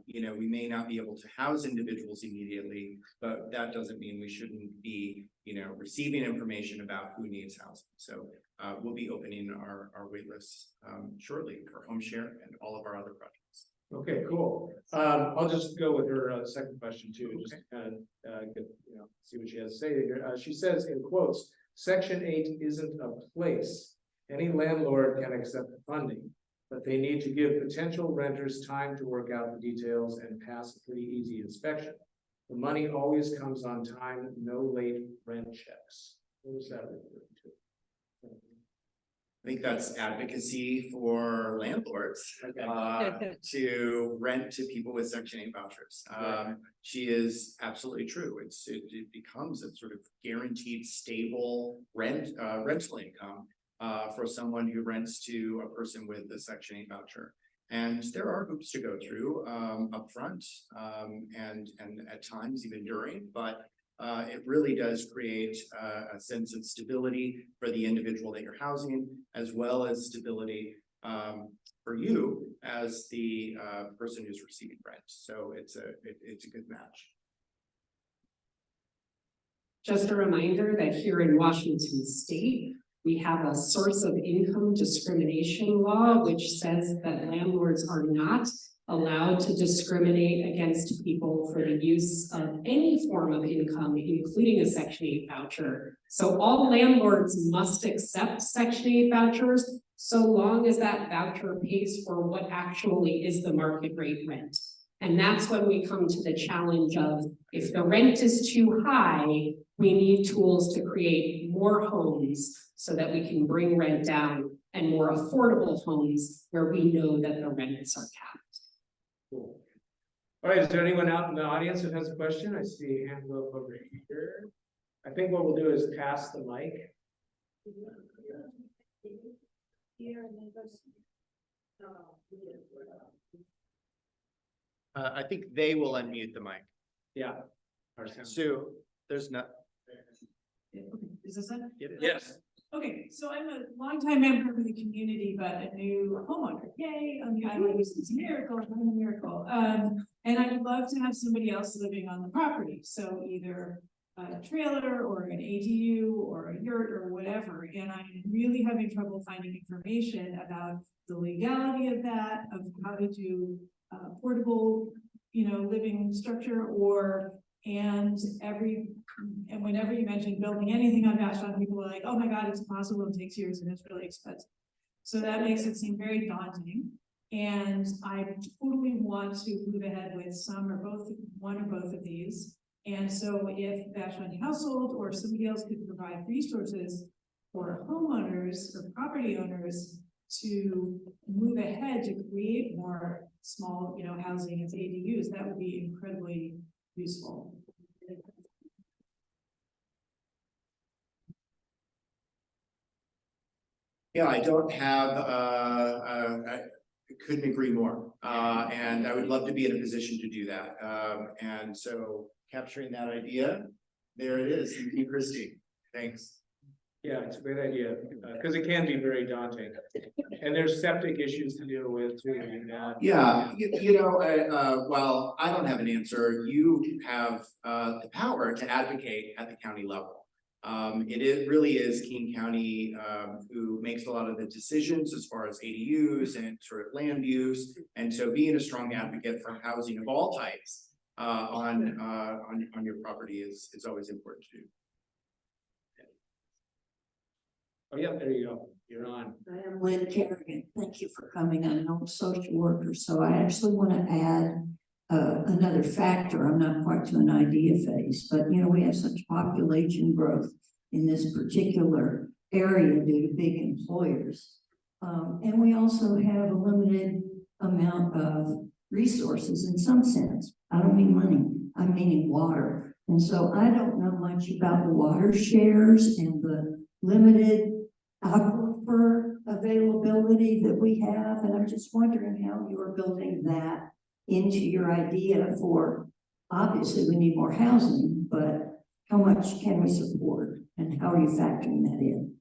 you know, we may not be able to house individuals immediately, but that doesn't mean we shouldn't be, you know, receiving information about who needs housing. So we'll be opening our wait lists shortly for home share and all of our other projects. Okay, cool. I'll just go with her second question too, just to kind of get, you know, see what she has to say here. She says in quotes, Section 8 isn't a place. Any landlord can accept the funding, but they need to give potential renters time to work out the details and pass a pretty easy inspection. The money always comes on time, no late rent checks. What is that referring to? think that's advocacy for landlords, to rent to people with Section 8 vouchers. She is absolutely true. It becomes a sort of guaranteed, stable rental income for someone who rents to a person with the Section 8 voucher. And there are hoops to go through upfront and at times even during, but it really does create a sense of stability for the individual that you're housing, as well as stability for you as the person who's receiving rent. So it's a good match. Just a reminder that here in Washington State, we have a source of income discrimination law, which says that landlords are not allowed to discriminate against people for the use of any form of income, including a Section 8 voucher. So all landlords must accept Section 8 vouchers, so long as that voucher pays for what actually is the market rate rent. And that's when we come to the challenge of, if the rent is too high, we need tools to create more homes so that we can bring rent down, and more affordable homes where we know that the rents are capped. Cool. All right, is there anyone out in the audience that has a question? I see a hand go up over here. I think what we'll do is pass the mic. I think they will unmute the mic. Yeah. Sue, there's not. Is this it? Yes. Okay, so I'm a longtime member of the community, but a new homeowner. Yay, on the island, it's a miracle, I'm a miracle. And I would love to have somebody else living on the property. So either a trailer or an ADU or a yurt or whatever. And I'm really having trouble finding information about the legality of that, of how to do portable, living structure, and whenever you mention building anything on Vashon, people are like, oh my God, it's impossible, it takes years and it's really expensive. So that makes it seem very daunting. And I totally want to move ahead with one or both of these. And so if Vashon Household or somebody else could provide resources for homeowners or property owners to move ahead to create more small, housing as ADUs, that would be incredibly useful. Yeah, I don't have, I couldn't agree more. And I would love to be in a position to do that. And so capturing that idea, there it is. Thank you, Christy. Thanks. Yeah, it's a great idea, because it can be very daunting. And there's septic issues to deal with too. Yeah, while I don't have an answer, you have the power to advocate at the county level. It really is King County who makes a lot of the decisions as far as ADUs and sort of land use. And so being a strong advocate for housing of all types on your property is always important to do. Oh, yeah, there you go. You're on. I am Lynn Kerrigan. Thank you for coming. I'm an old social worker, so I actually want to add another factor. I'm not quite to an idea phase, but we have such population growth in this particular area due to big employers. And we also have a limited amount of resources in some sense. I don't mean money, I'm meaning water. And so I don't know much about the water shares and the limited aquifer availability that we have. And I'm just wondering how you're building that into your idea for, obviously we need more housing, but how much can we support and how are you factoring that in?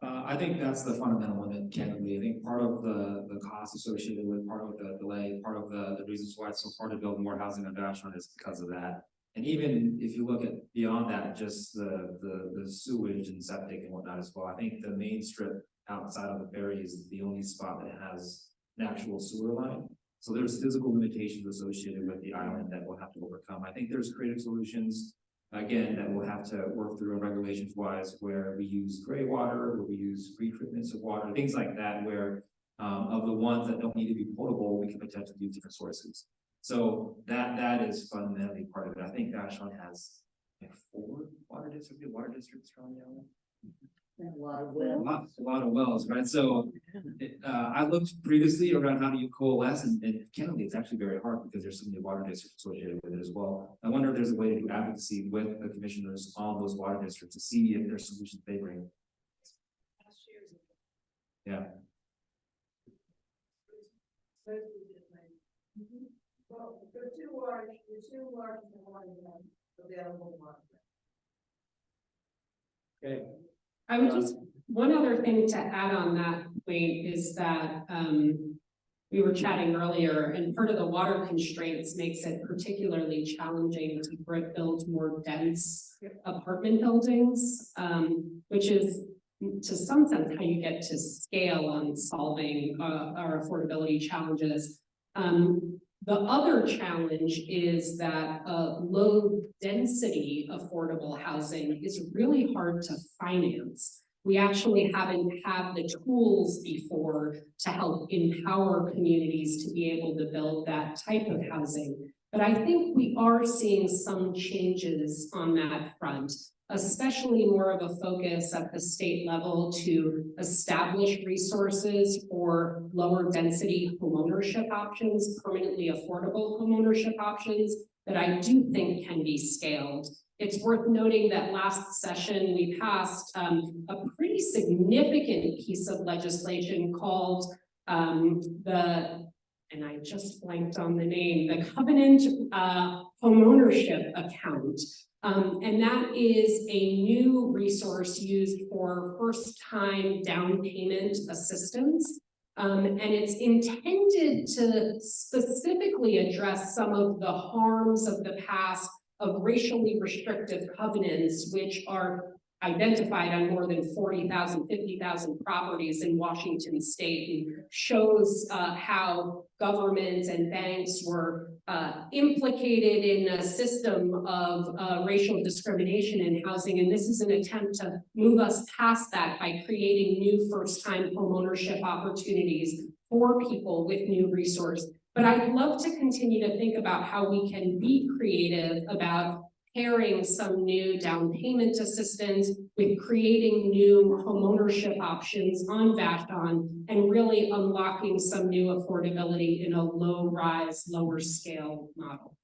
I think that's the fundamental limit, candidly. I think part of the cost associated with, part of the delay, part of the reasons why it's so hard to build more housing in Vashon is because of that. And even if you look at beyond that, just the sewage and septic and whatnot as well, I think the main strip outside of the ferry is the only spot that has an actual sewer line. So there's physical limitations associated with the island that we'll have to overcome. I think there's creative solutions, again, that we'll have to work through regulations wise, where we use gray water, where we use retreatments of water, things like that, where of the ones that don't need to be potable, we can potentially use different sources. So that is fundamentally part of it. I think Vashon has like 4 water districts around the island. A lot of wells, right? So, I looked previously around how do you coalesce, and candidly, it's actually very hard because there's so many water districts associated with it as well. I wonder if there's a way to do advocacy with the commissioners on those water districts to see if there's solutions they bring. Yeah. Well, the two large available ones. Okay. I would just, one other thing to add on that, Wayne, is that, we were chatting earlier, and part of the water constraints makes it particularly challenging to build more dense apartment buildings, which is to some sense how you get to scale on solving our affordability challenges. The other challenge is that low density affordable housing is really hard to finance. We actually haven't had the tools before to help empower communities to be able to build that type of housing. But I think we are seeing some changes on that front, especially more of a focus at the state level to establish resources for lower density homeownership options, permanently affordable homeownership options that I do think can be scaled. It's worth noting that last session we passed a pretty significant piece of legislation called and I just blanked on the name, the Covenant Homeownership Account. And that is a new resource used for first-time down payment assistance. And it's intended to specifically address some of the harms of the past of racially restrictive covenants, which are identified on more than 40,000, 50,000 properties in Washington state, and shows how governments and banks were implicated in a system of racial discrimination in housing. And this is an attempt to move us past that by creating new first-time homeownership opportunities for people with new resources. But I'd love to continue to think about how we can be creative about pairing some new down payment assistance with creating new homeownership options on Vashon and really unlocking some new affordability in a low rise, lower scale model.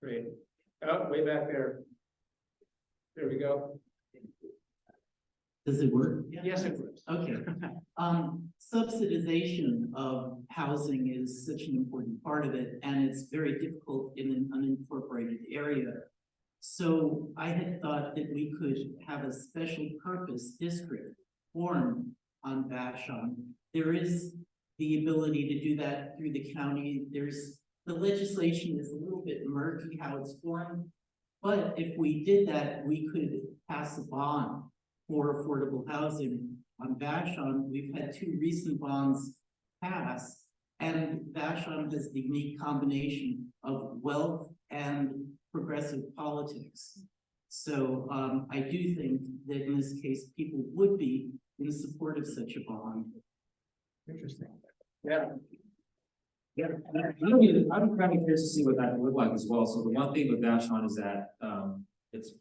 Great. Oh, way back there. There we go. Does it work? Yes, it works. Okay. Subsidization of housing is such an important part of it, and it's very difficult in an unincorporated area. So I had thought that we could have a special purpose district formed on Vashon. There is the ability to do that through the county. The legislation is a little bit murky how it's formed, but if we did that, we could pass a bond for affordable housing on Vashon. We've had 2 recent bonds pass, and Vashon has the unique combination of wealth and progressive politics. So I do think that in this case, people would be in support of such a bond. Interesting. Yeah. Yeah, I'm kind of curious to see what that would look like as well. So the one thing with Vashon is that it's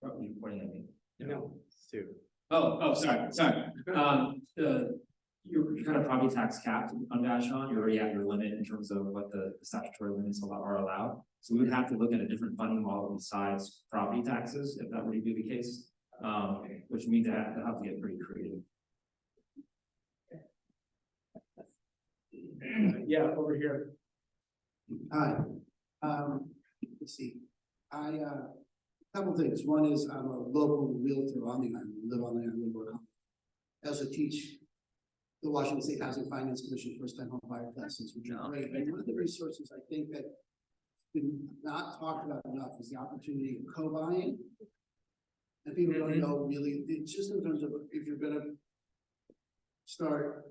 probably pointing at me. No. Sue. Oh, sorry. You're kind of property tax capped on Vashon. You're already at your limit in terms of what the statutory limits are allowed. So we would have to look at a different funding model besides property taxes if that were to be the case, which means that they'll have to get pretty creative. Yeah, over here. Hi, let's see, couple things. One is I'm a local realtor on the island, live on the island, work on. I also teach the Washington State Housing Finance Commission first-time home buyer classes, which are great. And one of the resources I think that been not talked about enough is the opportunity of co-buying. And people don't know really, it's just in terms of if you're gonna start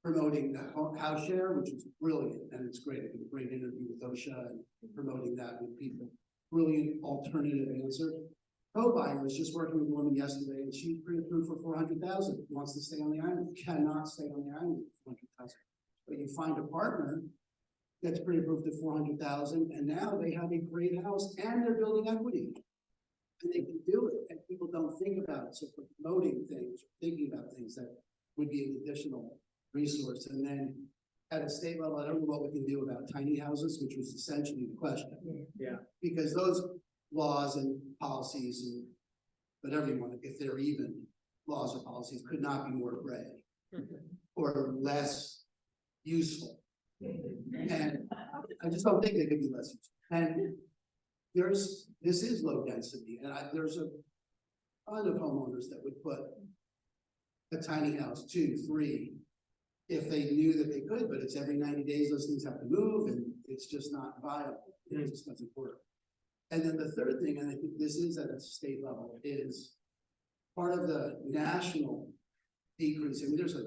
promoting the house share, which is brilliant, and it's great. I did a great interview with OSHA and promoting that with people. Brilliant alternative answer. Co-buyer was just working with a woman yesterday, and she pre-approved for 400,000. Wants to stay on the island, cannot stay on the island for 400,000. But you find a partner that's pre-approved at 400,000, and now they have a great house and they're building equity. And they can do it, and people don't think about it, so promoting things, thinking about things that would be an additional resource, and then at a state level, I don't know what we can do about tiny houses, which was essentially the question. Yeah. Because those laws and policies and whatever you want, if they're even laws or policies, could not be more gray or less useful. And I just don't think they could be less useful. And this is low density, and there's a ton of homeowners that would put a tiny house, 2, 3, if they knew that they could, but it's every 90 days, those things have to move, and it's just not viable. It just doesn't work. And then the third thing, and I think this is at a state level, is part of the national decrease. I mean, there's a,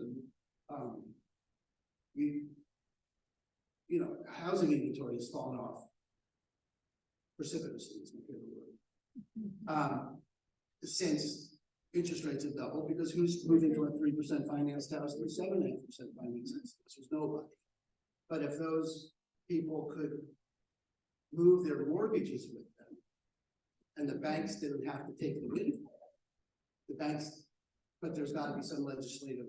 housing inventory has fallen off precipitously, is my favorite word. Since interest rates have doubled, because who's moving to a 3% financed house to a 7.5% financed house? There's nobody. But if those people could move their mortgages with them, and the banks didn't have to take the windfall, but there's got to be some legislative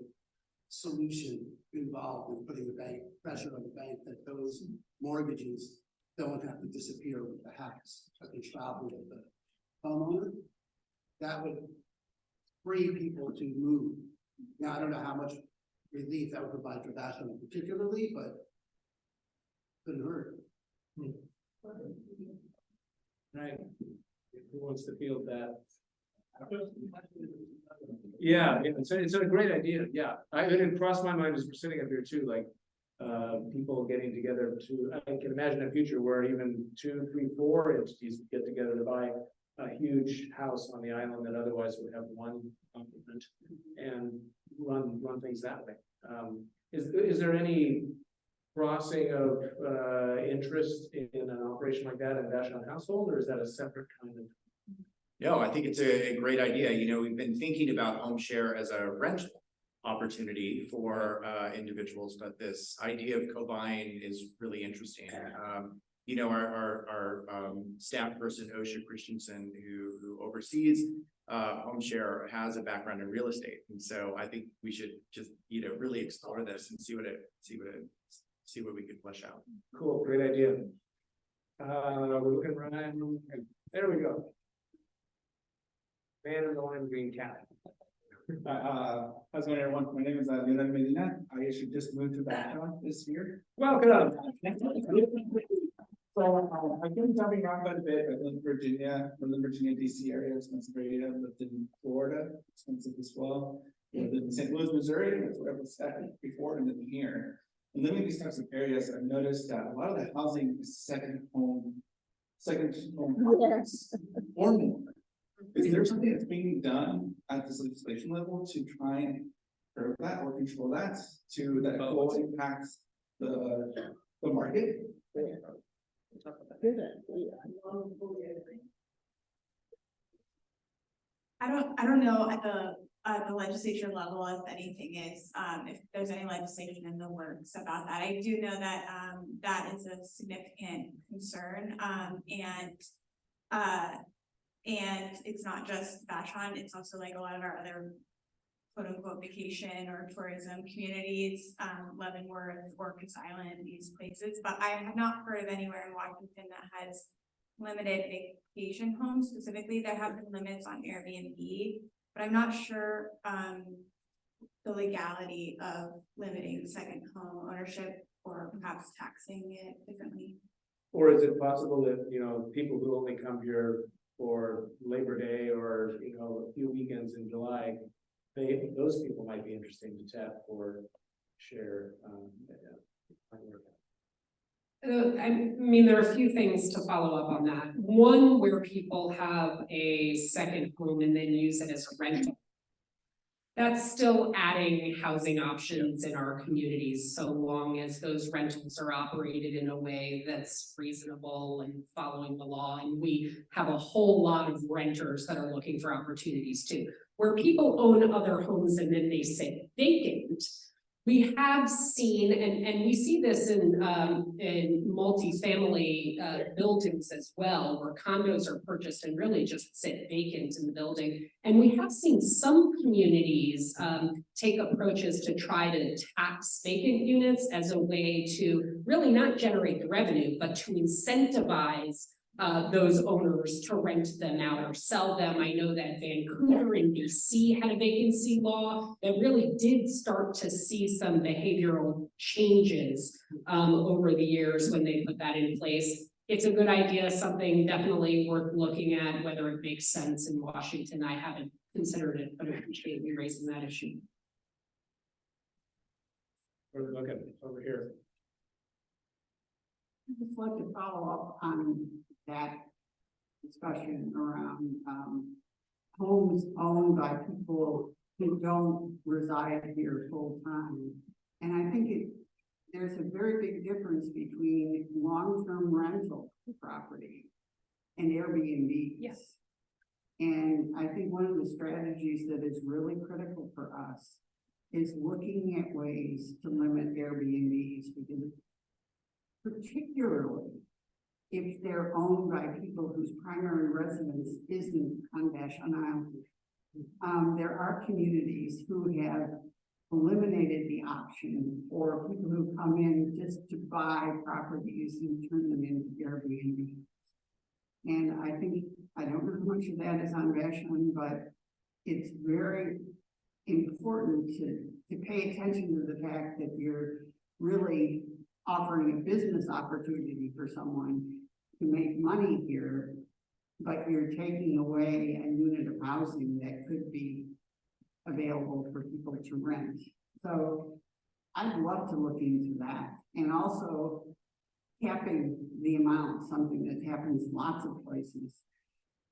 solution involved in putting the bank pressure on the bank that those mortgages don't have to disappear with the house, but they travel with the homeowner. That would free people to move. Now, I don't know how much relief that would provide for Vashon particularly, but couldn't hurt. Right. Who wants to field that? Yeah, it's a great idea. Yeah, it crossed my mind as we're sitting up here too, like people getting together I can imagine a future where even 2, 3, 4 entities get together to buy a huge house on the island that otherwise would have one occupant and run things that way. Is there any crossing of interest in an operation like that in Vashon household, or is that a separate kind of? No, I think it's a great idea. We've been thinking about home share as a rental opportunity for individuals, but this idea of co-buying is really interesting. Our staff person, Osha Christensen, who oversees home share, has a background in real estate, and so I think we should just really explore this and see what we could flesh out. Cool, great idea. We're looking right. There we go. Man in the lime green cat. How's it going, everyone? My name is Nguyen Medina. I actually just moved to Vashon this year. Welcome. So I've been jumping around quite a bit. I live in Virginia, DC area, expensive area. I lived in Florida, expensive as well. I lived in St. Louis, Missouri, that's where I was at before, and then here. And living in these types of areas, I've noticed that a lot of the housing is second home Yes. or more. Is there something that's being done at this legislation level to try and curb that or control that that will impact the market? I don't know at the legislature level if anything is, if there's any legislation in the works about that. I do know that that is a significant concern, and it's not just Vashon, it's also like a lot of our other quote unquote vacation or tourism communities, Leavenworth, Orcas Island, these places, but I have not heard of anywhere in Washington that has limited vacation homes specifically. There have been limits on Airbnb, but I'm not sure the legality of limiting second home ownership or perhaps taxing it differently. Or is it possible that, people who only come here for Labor Day or, a few weekends in July, those people might be interesting to tap for share. I mean, there are a few things to follow up on that. One, where people have a second home and then use it as a rental. That's still adding housing options in our communities, so long as those rentals are operated in a way that's reasonable and following the law. And we have a whole lot of renters that are looking for opportunities too. Where people own other homes and then they sit vacant, We have seen, and we see this in multifamily buildings as well, where condos are purchased and really just sit vacant in the building. And we have seen some communities take approaches to try to tax vacant units as a way to really not generate the revenue, but to incentivize those owners to rent them out or sell them. I know that Vancouver and BC had a vacancy law that really did start to see some behavioral changes over the years when they put that in place. It's a good idea, something definitely worth looking at, whether it makes sense in Washington. I haven't considered it, but I appreciate you raising that issue. We're looking over here. I'd just like to follow up on that discussion around, homes owned by people who don't reside here full time. And I think there's a very big difference between long-term rental property and Airbnb. Yes. And I think one of the strategies that is really critical for us is looking at ways to limit Airbnbs, because particularly if they're owned by people whose primary residence isn't on Vashon Island. There are communities who have eliminated the option for people who come in just to buy properties and turn them into Airbnb. And I think, I don't know how much of that is on Vashon, but it's very important to pay attention to the fact that you're really offering a business opportunity for someone to make money here, but you're taking away a unit of housing that could be available for people to rent. So I'd love to look into that, and also capping the amount, something that happens lots of places.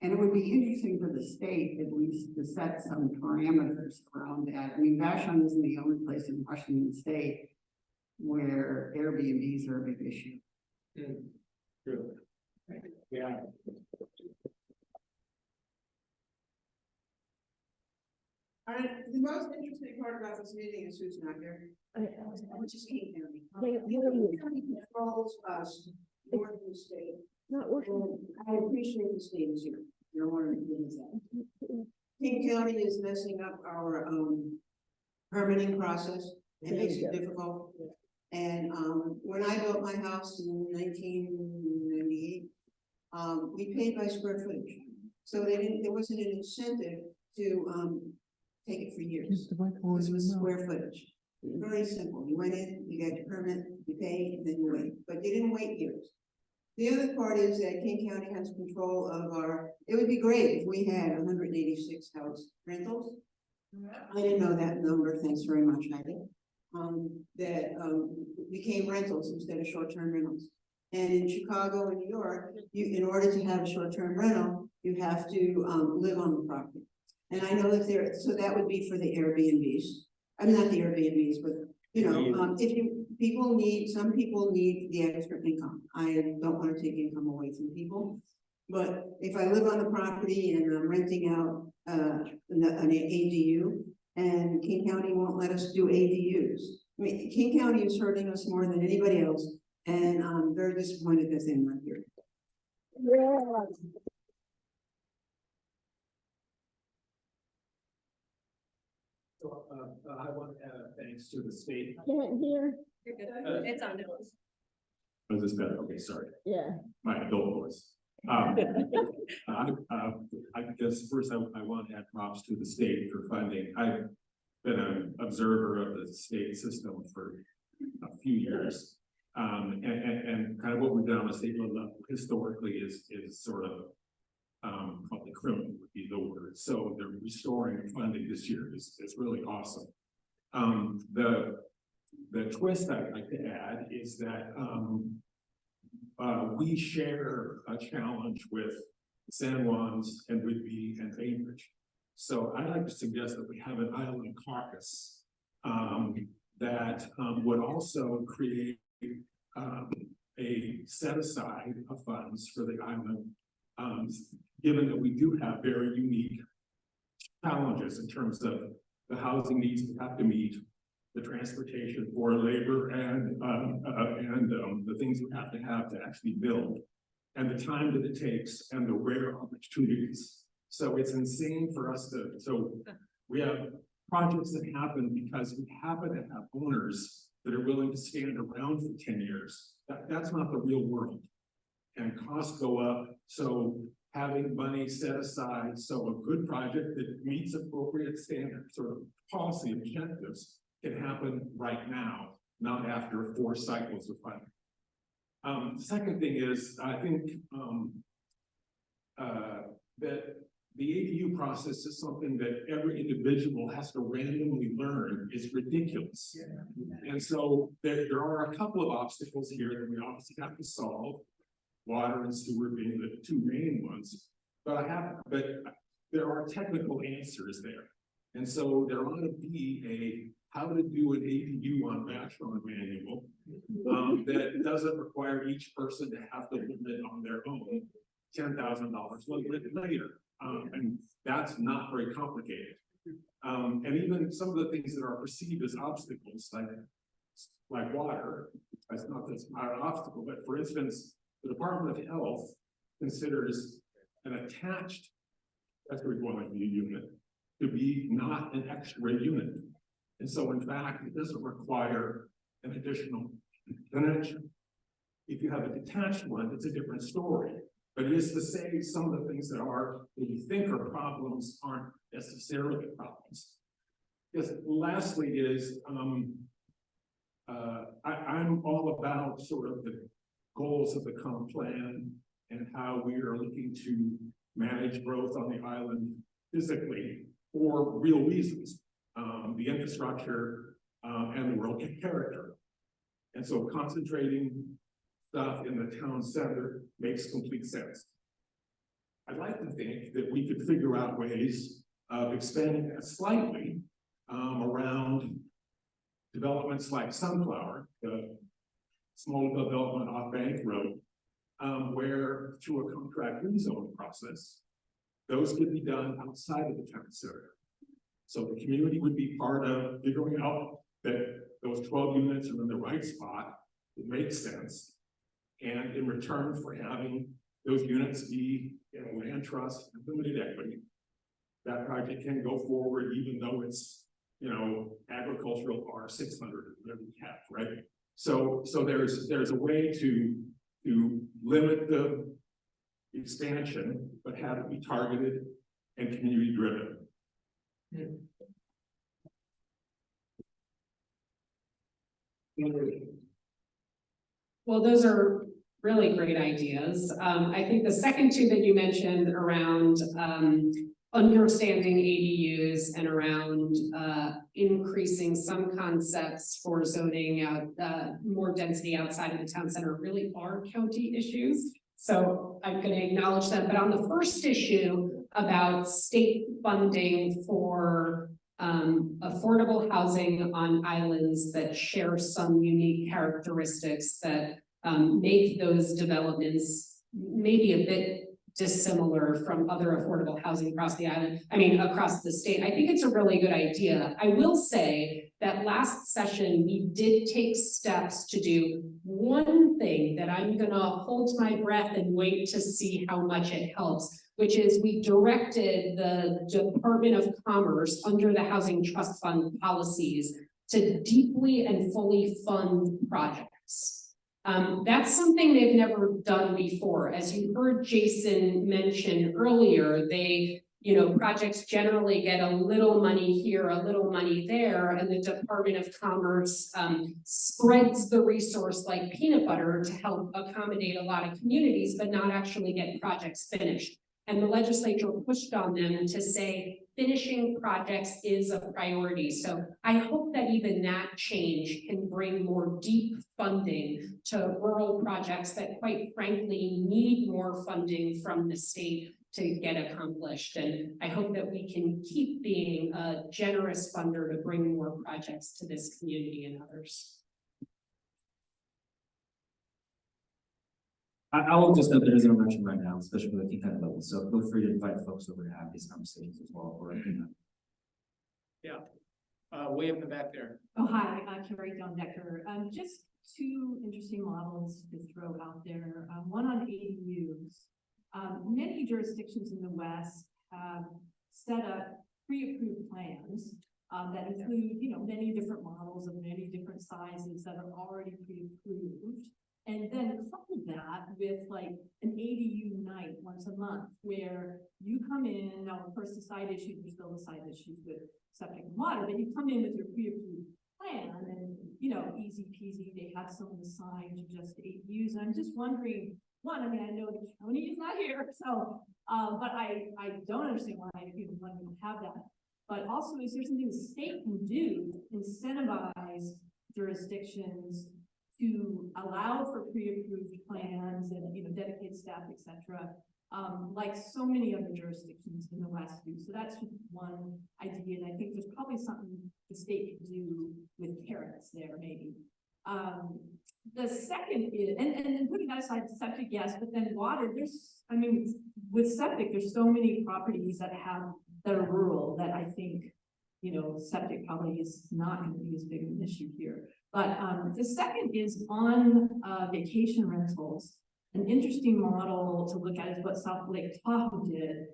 And it would be interesting for the state at least to set some parameters around that. I mean, Vashon isn't the only place in Washington state where Airbnbs are a big issue. True. Yeah. The most interesting part about this meeting is who's not here. Which is King County. King County controls us more than the state. And I appreciate the state is here. You're one of the things that. King County is messing up our permitting process. It makes it difficult. And when I built my house in 1998, we paid by square footage. So there wasn't an incentive to take it for years. This was square footage. Very simple. You went in, you got your permit, you paid, and then you wait. But you didn't wait years. The other part is that King County has control of it would be great if we had 186 house rentals. I didn't know that number. Thanks very much, Heidi. That became rentals instead of short-term rentals. And in Chicago and New York, in order to have a short-term rental, you have to live on the property. And I know that so that would be for the Airbnbs. I mean, not the Airbnbs, but if some people need the extra income. I don't want to take income away from people, but if I live on the property and I'm renting out an ADU, and King County won't let us do ADUs. I mean, King County is hurting us more than anybody else, and I'm very disappointed that they're not here. So, I want to add thanks to the state. Can't hear. It's on notes. Was this better? Okay, sorry. Yeah. My adult voice. I guess first I want to add props to the state for funding. I've been an observer of the state system for a few years. And kind of what we've done on the state level historically is sort of probably criminal would be the word. So they're restoring funding this year is really awesome. The twist I'd like to add is that we share a challenge with San Juan's and Whidbey and Bainbridge. So I'd like to suggest that we have an island caucus that would also create a set aside of funds for the island, given that we do have very unique challenges in terms of the housing needs we have to meet, the transportation for labor and the things you have to actually build, and the time that it takes and the rare opportunities. So it's insane for us so we have projects that happen because we happen to have owners that are willing to stand around for 10 years. That's not the real world. And costs go up, so having money set aside, so a good project that meets appropriate standards, sort of policy objectives, can happen right now, not after 4 cycles of funding. Second thing is, I think that the ADU process is something that every individual has to randomly learn is ridiculous. And so there are a couple of obstacles here that we obviously have to solve, water and sewer being the 2 main ones. But there are technical answers there. And so there ought to be a how to do an ADU on Vashon manual that doesn't require each person to have to limit on their own $10,000 later. And that's not very complicated. And even some of the things that are perceived as obstacles, like water, that's not an obstacle, but for instance, the Department of Health considers an attached accessory dwelling unit to be not an extra unit. And so in fact, it doesn't require an additional connection. If you have a detached one, it's a different story. But it is to say some of the things that you think are problems aren't necessarily problems. Because lastly is, I'm all about sort of the goals of the comp plan and how we are looking to manage growth on the island physically for real reasons, the infrastructure and the rural character. And so concentrating stuff in the town center makes complete sense. I'd like to think that we could figure out ways of expanding that slightly around developments like Sunflower, the small development off Bank Road, where through a contract rezone process, those could be done outside of the town center. So the community would be part of figuring out that those 12 units are in the right spot. It makes sense. And in return for having those units be in a land trust and limited equity, that project can go forward even though it's, agricultural R600, whatever you have, right? So there's a way to limit the expansion, but have it be targeted and community driven. Well, those are really great ideas. I think the second 2 that you mentioned around understanding ADUs and around increasing some concepts for zoning out more density outside of the town center really are county issues. So I'm going to acknowledge them. But on the first issue about state funding for affordable housing on islands that share some unique characteristics that make those developments maybe a bit dissimilar from other affordable housing across the island, across the state. I think it's a really good idea. I will say that last session, we did take steps to do one thing that I'm gonna hold my breath and wait to see how much it helps, which is we directed the Department of Commerce under the Housing Trust Fund policies to deeply and fully fund projects. That's something they've never done before. As you heard Jason mention earlier, projects generally get a little money here, a little money there, and the Department of Commerce spreads the resource like peanut butter to help accommodate a lot of communities, but not actually get projects finished. And the legislature pushed on them to say finishing projects is a priority. So I hope that even that change can bring more deep funding to rural projects that quite frankly need more funding from the state to get accomplished. And I hope that we can keep being a generous funder to bring more projects to this community and others. I will just note there is an election right now, especially with the kind of level. So feel free to invite folks over to have these conversations as well. Or, Yeah. way up in the back there. Oh, hi, Carrie Decker. Just two interesting models to throw out there. One on ADUs. Many jurisdictions in the West have set up pre-approved plans that include, many different models of many different sizes that are already pre-approved. And then couple that with like an ADU night once a month where you come in, now of course the side issues, there's still the side issues with septic and water, but you come in with your pre-approved plan and, easy peasy, they have some of the signs are just ADUs. And I'm just wondering, one, I mean, I know the county is not here, so, but I don't understand why, one would have that. But also, is there something the state can do to incentivize jurisdictions to allow for pre-approved plans and, dedicated staff, et cetera, like so many other jurisdictions in the West do. So that's just one idea, and I think there's probably something the state could do with carrots there, maybe. The second is, and putting that aside, septic, yes, but then water, with septic, there's so many properties that are rural that I think, septic probably is not going to be as big of an issue here. But the second is on vacation rentals. An interesting model to look at is what South Lake Tahoe did,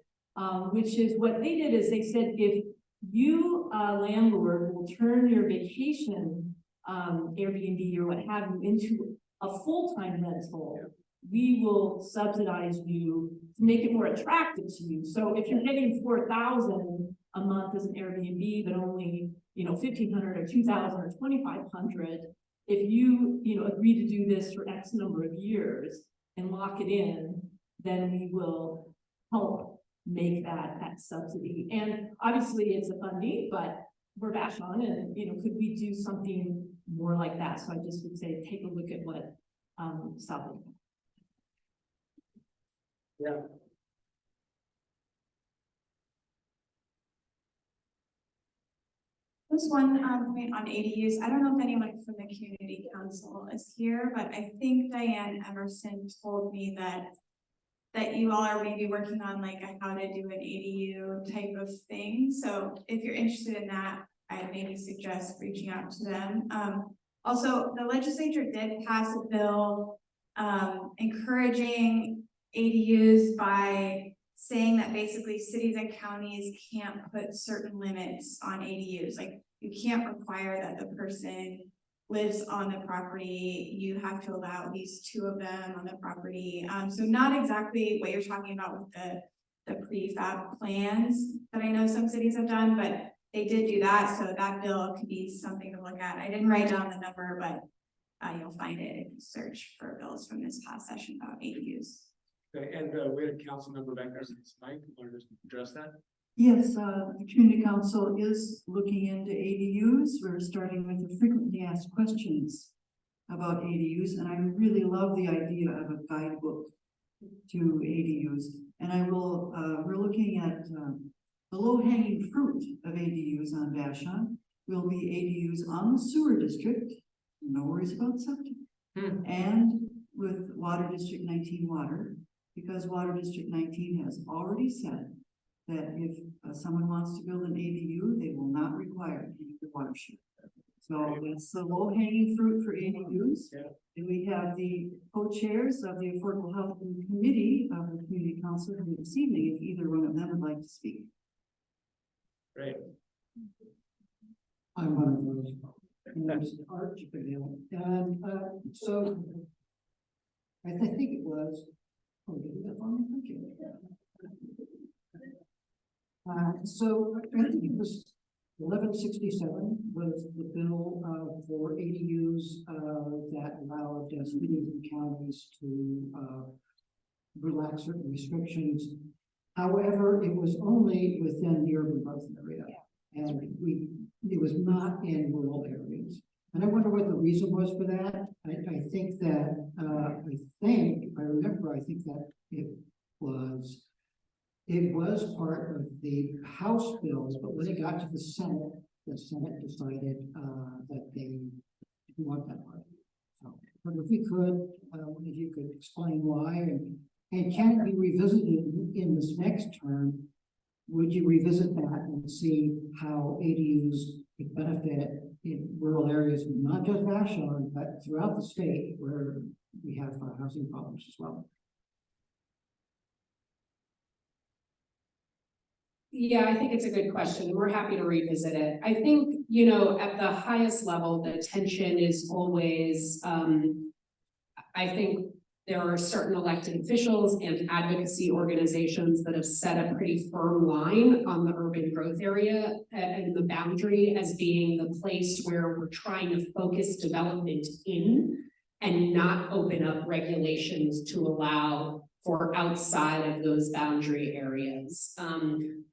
which is what they did is they said, if you, landlord, will turn your vacation Airbnb or what have you into a full-time rental, we will subsidize you to make it more attractive to you. So if you're getting $4,000 a month as an Airbnb, but only, $1,500 or $2,000 or $2,500, if you, agree to do this for X number of years and lock it in, then we will help make that subsidy. And obviously it's a funding, but we're Vashon and, could we do something more like that? So I just would say, take a look at what South. Yeah. There's one point on ADUs. I don't know if anyone from the community council is here, but I think Diane Emerson told me that you all are maybe working on like a how to do an ADU type of thing. So if you're interested in that, I'd maybe suggest reaching out to them. Also, the legislature did pass a bill encouraging ADUs by saying that basically cities and counties can't put certain limits on ADUs. Like you can't require that the person lives on the property. You have to allow at least 2 of them on the property. So not exactly what you're talking about with the prefab plans that I know some cities have done, but they did do that. So that bill could be something to look at. I didn't write down the number, but you'll find it if you search for bills from this past session about ADUs. Okay, and we had a council member back there tonight. Want to address that? Yes, the community council is looking into ADUs. We're starting with the frequently asked questions about ADUs, and I really love the idea of a guidebook to ADUs. And I will, we're looking at the low-hanging fruit of ADUs on Vashon will be ADUs on the sewer district, no worries about septic, and with Water District 19 water, because Water District 19 has already said that if someone wants to build an ADU, they will not require the watershed. So that's the low-hanging fruit for ADUs. Yeah. And we have the co-chairs of the Affordable Housing Committee of the Community Council here this evening, if either one of them would like to speak. Great. I'm one of those. Art, and so I think it was. Oh, did you have one? Thank you. So I think it was 1167 was the bill for ADUs that allowed cities and counties to relax certain restrictions. However, it was only within the urban growth area, and it was not in rural areas. And I wonder what the reason was for that. I think that if I remember, I think that it was part of the House bills, but when it got to the Senate decided that they didn't want that part. So, but if we could, if you could explain why, and can it be revisited in this next term? Would you revisit that and see how ADUs could benefit in rural areas, not just Vashon, but throughout the state where we have housing problems as well. Yeah, I think it's a good question, and we're happy to revisit it. I think, you know, at the highest level, the tension is always, I think there are certain elected officials and advocacy organizations that have set a pretty firm line on the urban growth area and the boundary as being the place where we're trying to focus development in and not open up regulations to allow for outside of those boundary areas.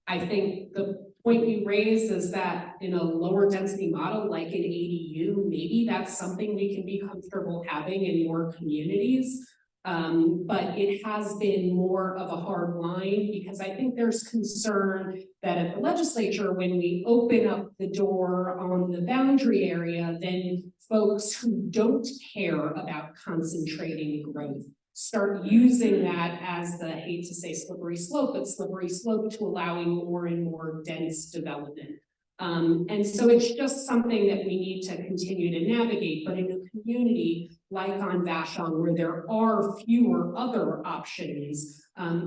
I think the point you raise is that in a lower density model like an ADU, maybe that's something we can be comfortable having in more communities. But it has been more of a hard line because I think there's concern that at the legislature, when we open up the door on the boundary area, then folks who don't care about concentrating growth start using that as the, I hate to say slippery slope, but slippery slope to allowing more and more dense development. And so it's just something that we need to continue to navigate, but in a community like on Vashon, where there are fewer other options,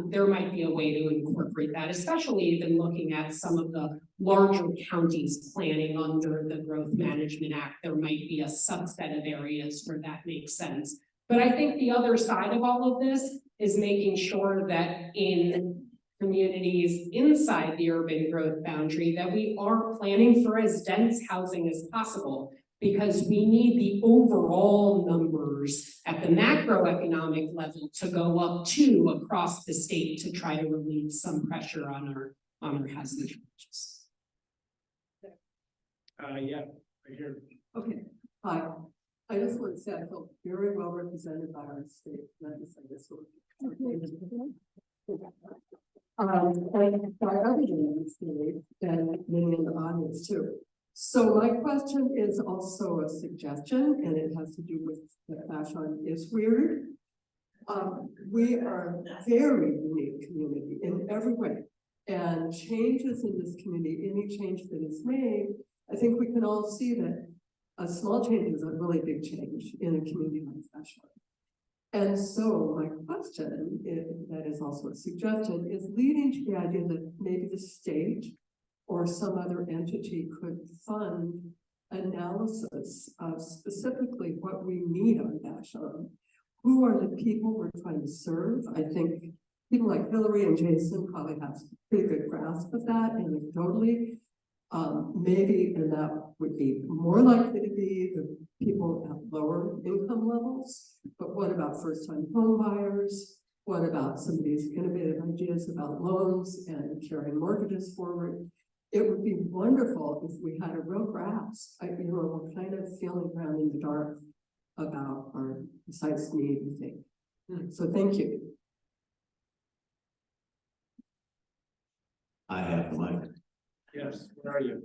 there might be a way to incorporate that, especially even looking at some of the larger counties planning under the Growth Management Act. There might be a subset of areas where that makes sense. But I think the other side of all of this is making sure that in communities inside the urban growth boundary that we are planning for as dense housing as possible, because we need the overall numbers at the macroeconomic level to go up too across the state to try to relieve some pressure on our housing challenges. Yeah, right here. Okay, hi. I just want to say I felt very well represented by our state legislature. And by others in the state and many in the audience too. So my question is also a suggestion, and it has to do with the Vashon is weird. We are a very unique community in every way, and changes in this community, any change that is made, I think we can all see that a small change is a really big change in a community like Vashon. And so my question, that is also a suggestion, is leading to the idea that maybe the state or some other entity could fund analysis of specifically what we need on Vashon. Who are the people we're trying to serve? I think people like Hillary and Jason probably have a pretty good grasp of that anecdotally. Maybe and that would be more likely to be the people at lower income levels. But what about first-time home buyers? What about some of these innovative ideas about loans and carrying mortgages forward? It would be wonderful if we had a real grasp. We're kind of feeling around in the dark about our precise need, we think. So thank you. I have the mic. Yes, where are you?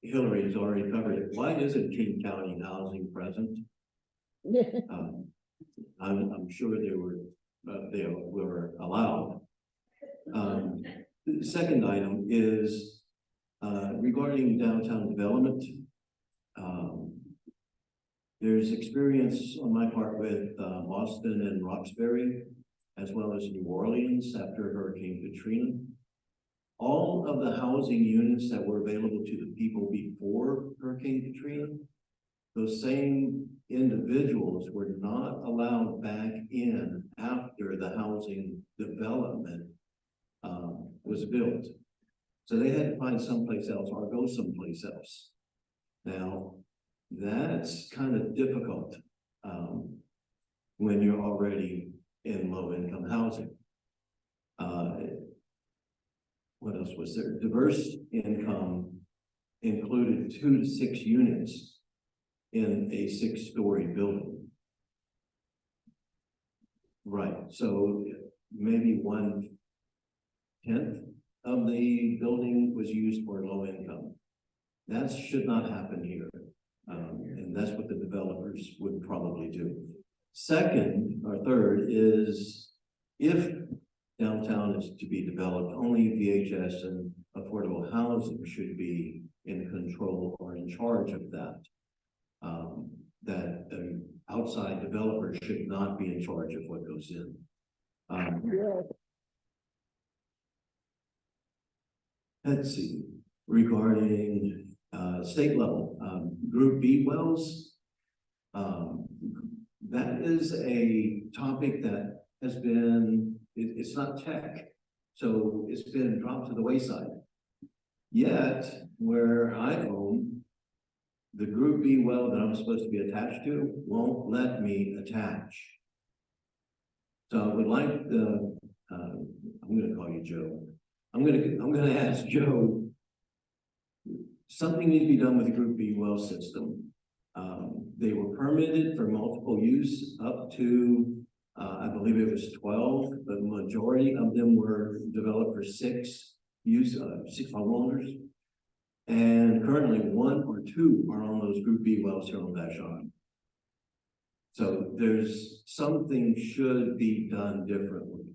Hillary has already covered it. Why isn't King County Housing present? I'm sure they were allowed. The second item is regarding downtown development. There's experience on my part with Boston and Roxbury, as well as New Orleans after Hurricane Katrina. All of the housing units that were available to the people before Hurricane Katrina, those same individuals were not allowed back in after the housing development was built. So they had to find someplace else or go someplace else. Now, that's kind of difficult when you're already in low-income housing. What else was there? Diverse income included 2 to 6 units in a 6-story building. Right, so maybe 1/10 of the building was used for low income. That should not happen here. And that's what the developers would probably do. Second or third is if downtown is to be developed, only VHS and affordable housing should be in control or in charge of that. That an outside developer should not be in charge of what goes in. Let's see, regarding state level, Group B wells. That is a topic that has been, it's not tech, so it's been dropped to the wayside. Yet, where I own, the Group B well that I'm supposed to be attached to won't let me attach. So I would like the, I'm gonna call you Joe. I'm gonna ask Joe, something needs to be done with the Group B well system. They were permitted for multiple use up to, I believe it was 12, but the majority of them were developed for 6 homeowners. And currently 1 or 2 are on those Group B wells here on Vashon. So there's something should be done differently.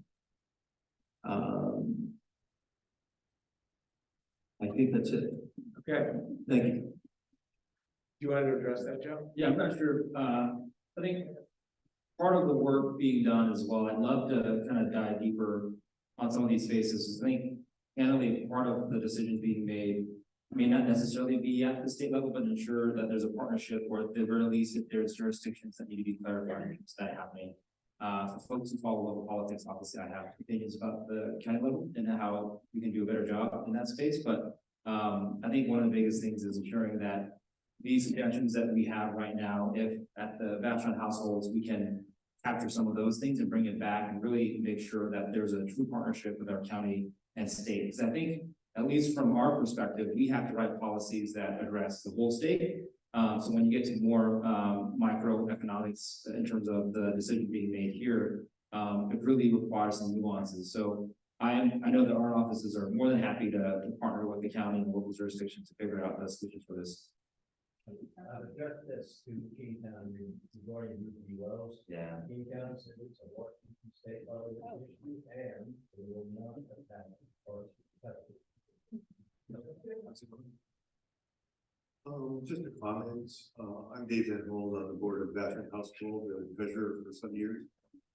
I think that's it. Okay. Thank you. Do you want to address that, Joe? Yeah, I'm not sure, I think part of the work being done as well, I'd love to kind of dive deeper on some of these spaces. I think candidly, part of the decisions being made may not necessarily be at the state level, but ensure that there's a partnership, or at the very least, if there's jurisdictions that need to be clarified, is that happening. For folks who follow local politics, obviously I have opinions about the county level and how we can do a better job in that space, but I think one of the biggest things is ensuring that these suggestions that we have right now, if at the Vashon households, we can capture some of those things and bring it back and really make sure that there's a true partnership with our county and state. Because I think, at least from our perspective, we have to write policies that address the whole state. So when you get to more microeconomics in terms of the decision being made here, it really requires some nuances. So I know that our offices are more than happy to partner with the county and local jurisdictions to figure out the solutions for this. Address this to King County regarding the wells. Yeah. King County said it's a Washington state level issue and it will not affect or just a comment. I'm David Hold on the board of Vashon Household, the treasurer for some years.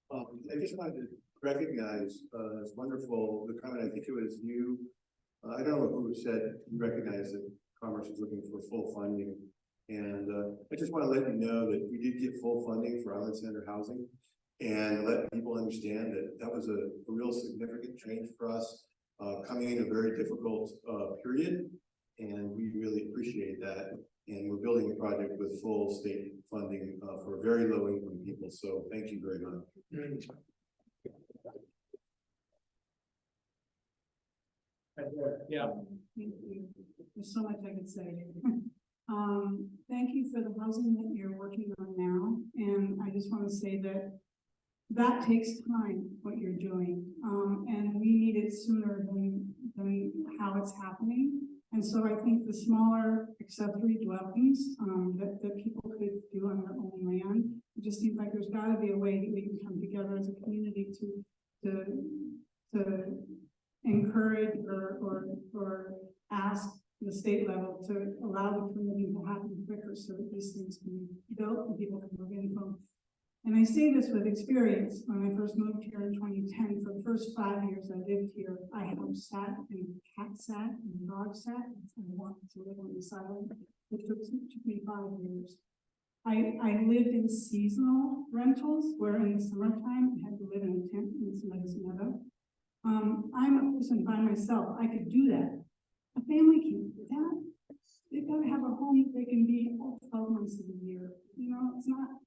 I just wanted to recognize, it's wonderful, the comment, I think it was you, I don't know who said you recognize that Commerce is looking for full funding. And I just want to let you know that we did get full funding for Island Center housing and let people understand that that was a real significant change for us coming in a very difficult period. And we really appreciate that. And we're building a project with full state funding for very low income people. So thank you very much. Yeah. Thank you. There's so much I could say. Thank you for the housing that you're working on now. And I just want to say that that takes time, what you're doing. And we need it sooner than how it's happening. And so I think the smaller accessory dwellings that people could do on their own land, it just seems like there's got to be a way that we can come together as a community to encourage or ask the state level to allow the permitting to happen quicker so that these things can be built and people can move in from. And I say this with experience. When I first moved here in 2010, for the first 5 years I lived here, I have sat and cat sat and dog sat. I wanted to live on this island. It took me 5 years. I lived in seasonal rentals where in the summertime I had to live in a tent in somebody's meadow. I'm a person by myself. I could do that. A family can't do that. They've got to have a home that they can be all 12 months of the year. You know, it's not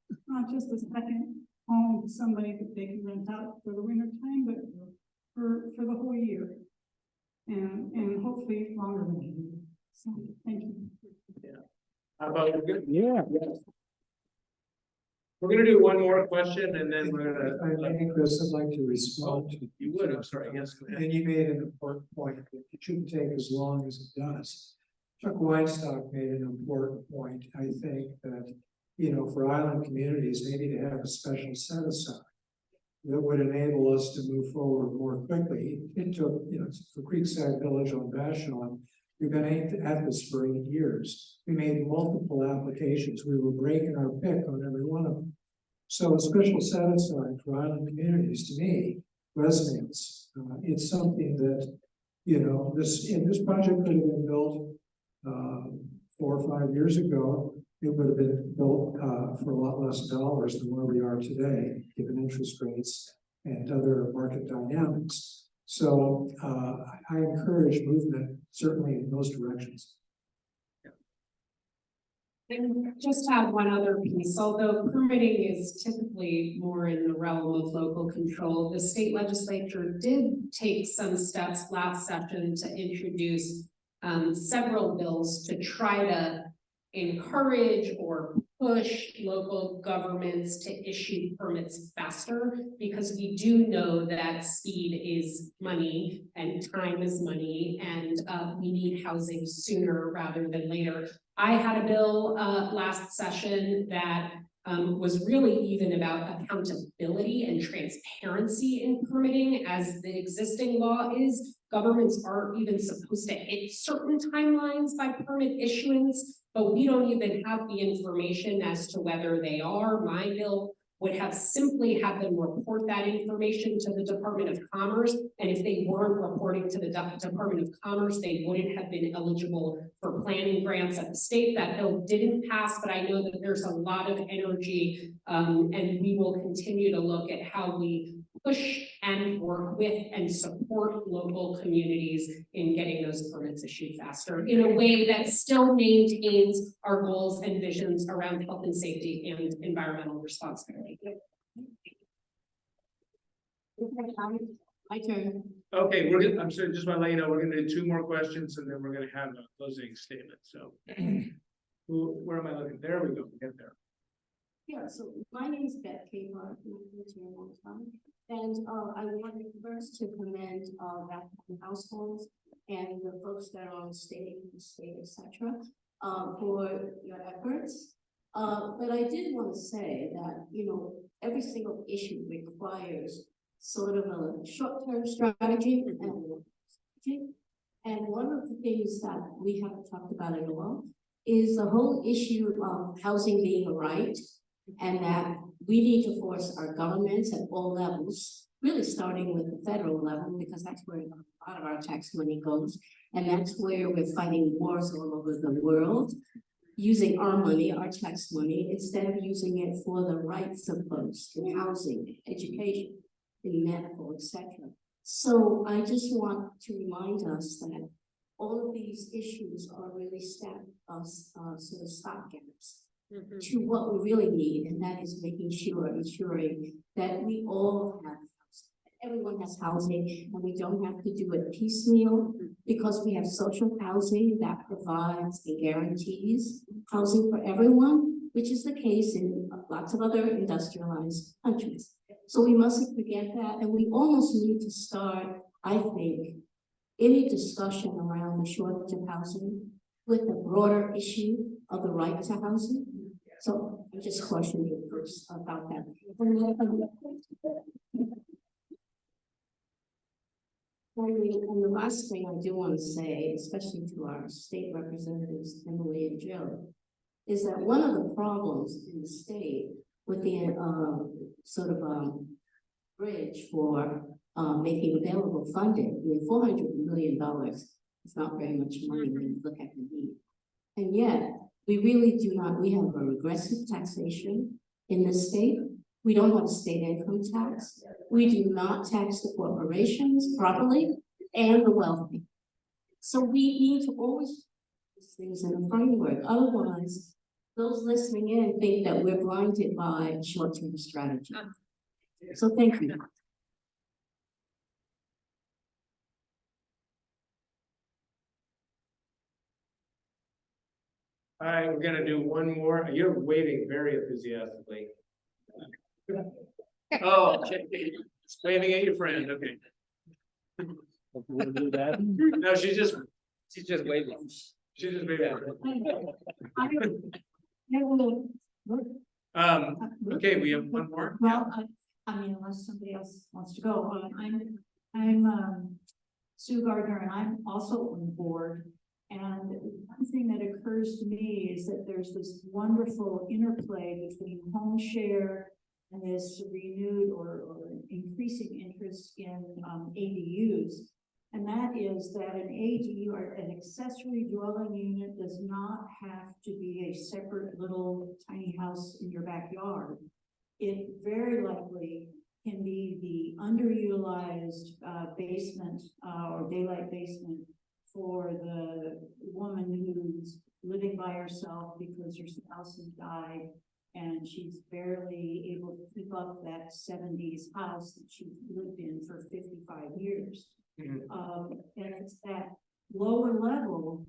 just a second home to somebody that they can rent out for the winter time, but for the whole year. And hopefully longer than a year. So thank you. Yeah. How about yeah. We're gonna do one more question and then we're gonna. I think Chris, I'd like to respond to. You would, I'm sorry, yes. And you made an important point. It shouldn't take as long as it does. Chuck Weinstock made an important point. I think that, you know, for island communities, they need to have a special set aside that would enable us to move forward more quickly. It took, for Creekside Village on Vashon, we've been at this for 8 years. We made multiple applications. We were breaking our pick on every one of them. So a special set aside for island communities, to me, resonates. It's something that, this project could have been built 4 or 5 years ago. It would have been built for a lot less dollars than where we are today, given interest rates and other market dynamics. So I encourage movement, certainly in those directions. And just add one other piece, although permitting is typically more in the realm of local control, the state legislature did take some steps last session to introduce several bills to try to encourage or push local governments to issue permits faster, because we do know that speed is money and time is money, and we need housing sooner rather than later. I had a bill last session that was really even about accountability and transparency in permitting, as the existing law is. Governments aren't even supposed to hit certain timelines by permit issuance, but we don't even have the information as to whether they are. My bill would have simply had them report that information to the Department of Commerce, and if they weren't reporting to the Department of Commerce, they wouldn't have been eligible for planning grants at the state. That bill didn't pass, but I know that there's a lot of energy, and we will continue to look at how we push and work with and support local communities in getting those permits issued faster in a way that still maintains our goals and visions around health and safety and environmental responsibility. My turn. Okay, I'm sorry, just want to let you know, we're gonna do 2 more questions and then we're gonna have a closing statement, so. Where am I looking? There we go, get there. Yeah, so my name is Beth Kapar, I've been here a long time. And I wanted first to commend Vashon households and the folks that are on stage, etc., for your efforts. But I did want to say that, every single issue requires sort of a short-term strategy and a long-term strategy. And one of the things that we haven't talked about at all is the whole issue of housing being a right, and that we need to force our governments at all levels, really starting with the federal level, because that's where a lot of our tax money goes. And that's where we're fighting wars all over the world, using our money, our tax money, instead of using it for the rights of folks in housing, education, in medical, etc. So I just want to remind us that all of these issues are really sort of stopgaps to what we really need, and that is ensuring that we all have housing. Everyone has housing, and we don't have to do it piecemeal, because we have social housing that provides and guarantees housing for everyone, which is the case in lots of other industrialized countries. So we mustn't forget that, and we almost need to start, I think, any discussion around the shortage of housing with the broader issue of the right to housing. So I'm just questioning first about that. And the last thing I do want to say, especially to our state representatives, Emily and Joe, is that one of the problems in the state with the bridge for making available funding, $400 million is not very much money when you look at the need. And yet, we really do not, we have a regressive taxation in this state. We don't have a state income tax. We do not tax the corporations properly and the wealthy. So we need to always put these things in a framework. Otherwise, those listening in think that we're blinded by short-term strategy. So thank you. All right, we're gonna do one more. You're waving very enthusiastically. Oh, it's waving at your friend, okay. Wanna do that? No, she's just waving. She's just waving. Okay, we have one more. Well, I mean, unless somebody else wants to go, I'm Sue Gardner, and I'm also on the board. And one thing that occurs to me is that there's this wonderful interplay between home share and this renewed or increasing interest in ADUs. And that is that an ADU or an accessory dwelling unit does not have to be a separate little tiny house in your backyard. It very likely can be the underutilized basement or daylight basement for the woman who's living by herself because her spouse has died and she's barely able to keep up that 70s house that she's lived in for 55 years. And it's that lower level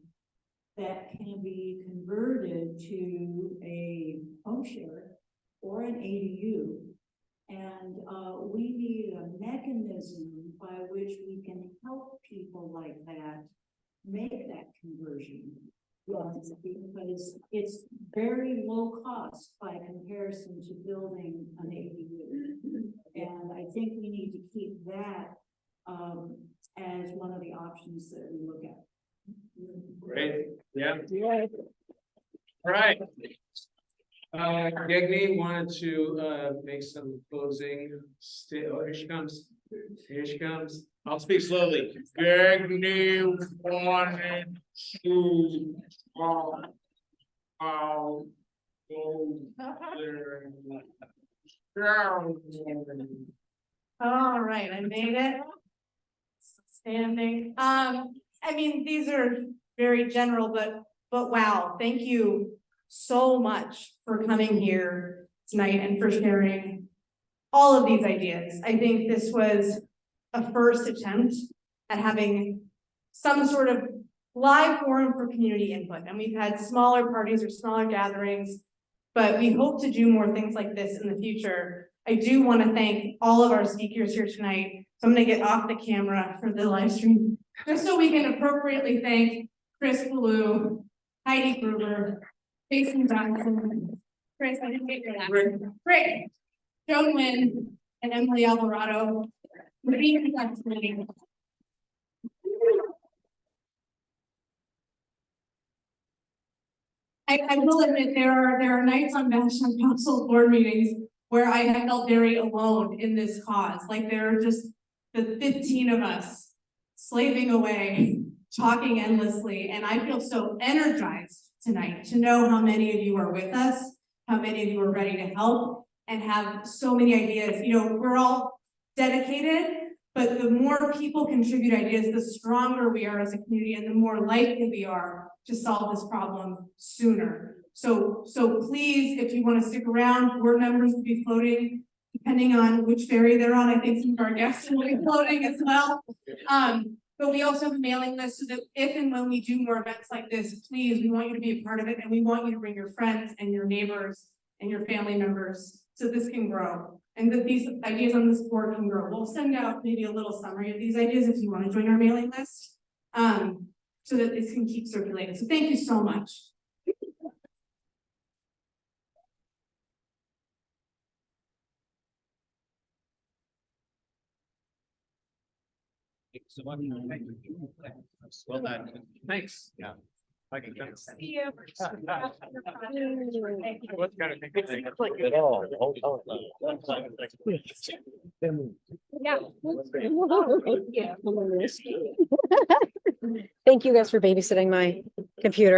that can be converted to a home share or an ADU. And we need a mechanism by which we can help people like that make that conversion. Because it's very low cost by comparison to building an ADU. And I think we need to keep that as one of the options that we look at. Great, yeah. All right. Gegni wanted to make some closing oh, here she comes. Here she comes. I'll speak slowly. Gegni wanted to All right, I made it. Standing. I mean, these are very general, but wow, thank you so much for coming here tonight and for sharing all of these ideas. I think this was a first attempt at having some sort of live forum for community input. And we've had smaller parties or smaller gatherings, but we hope to do more things like this in the future. I do want to thank all of our speakers here tonight. So I'm going to get off the camera for the live stream, just so we can appropriately thank Chris Ballew, Heidi Gruber, Jason Johnson, Chris, I didn't get your last name. Rick, Joan Nguyen, and Emily Alvarado. I will admit there are nights on Vashon Council board meetings where I have felt very alone in this cause. Like there are just the 15 of us slaving away, talking endlessly, and I feel so energized tonight to know how many of you are with us, how many of you are ready to help, and have so many ideas. You know, we're all dedicated, but the more people contribute ideas, the stronger we are as a community and the more likely we are to solve this problem sooner. So please, if you want to stick around, board members will be floating, depending on which ferry they're on. I think some of our guests will be floating as well. But we also have a mailing list so that if and when we do more events like this, please, we want you to be a part of it, and we want you to bring your friends and your neighbors and your family members so this can grow and that these ideas on this board can grow. We'll send out maybe a little summary of these ideas if you want to join our mailing list, so that this can keep circulating. So thank you so much. Thank you so much. Well done. Thanks. Yeah. I can See you. What kind of thing? Thank you guys for babysitting my computer.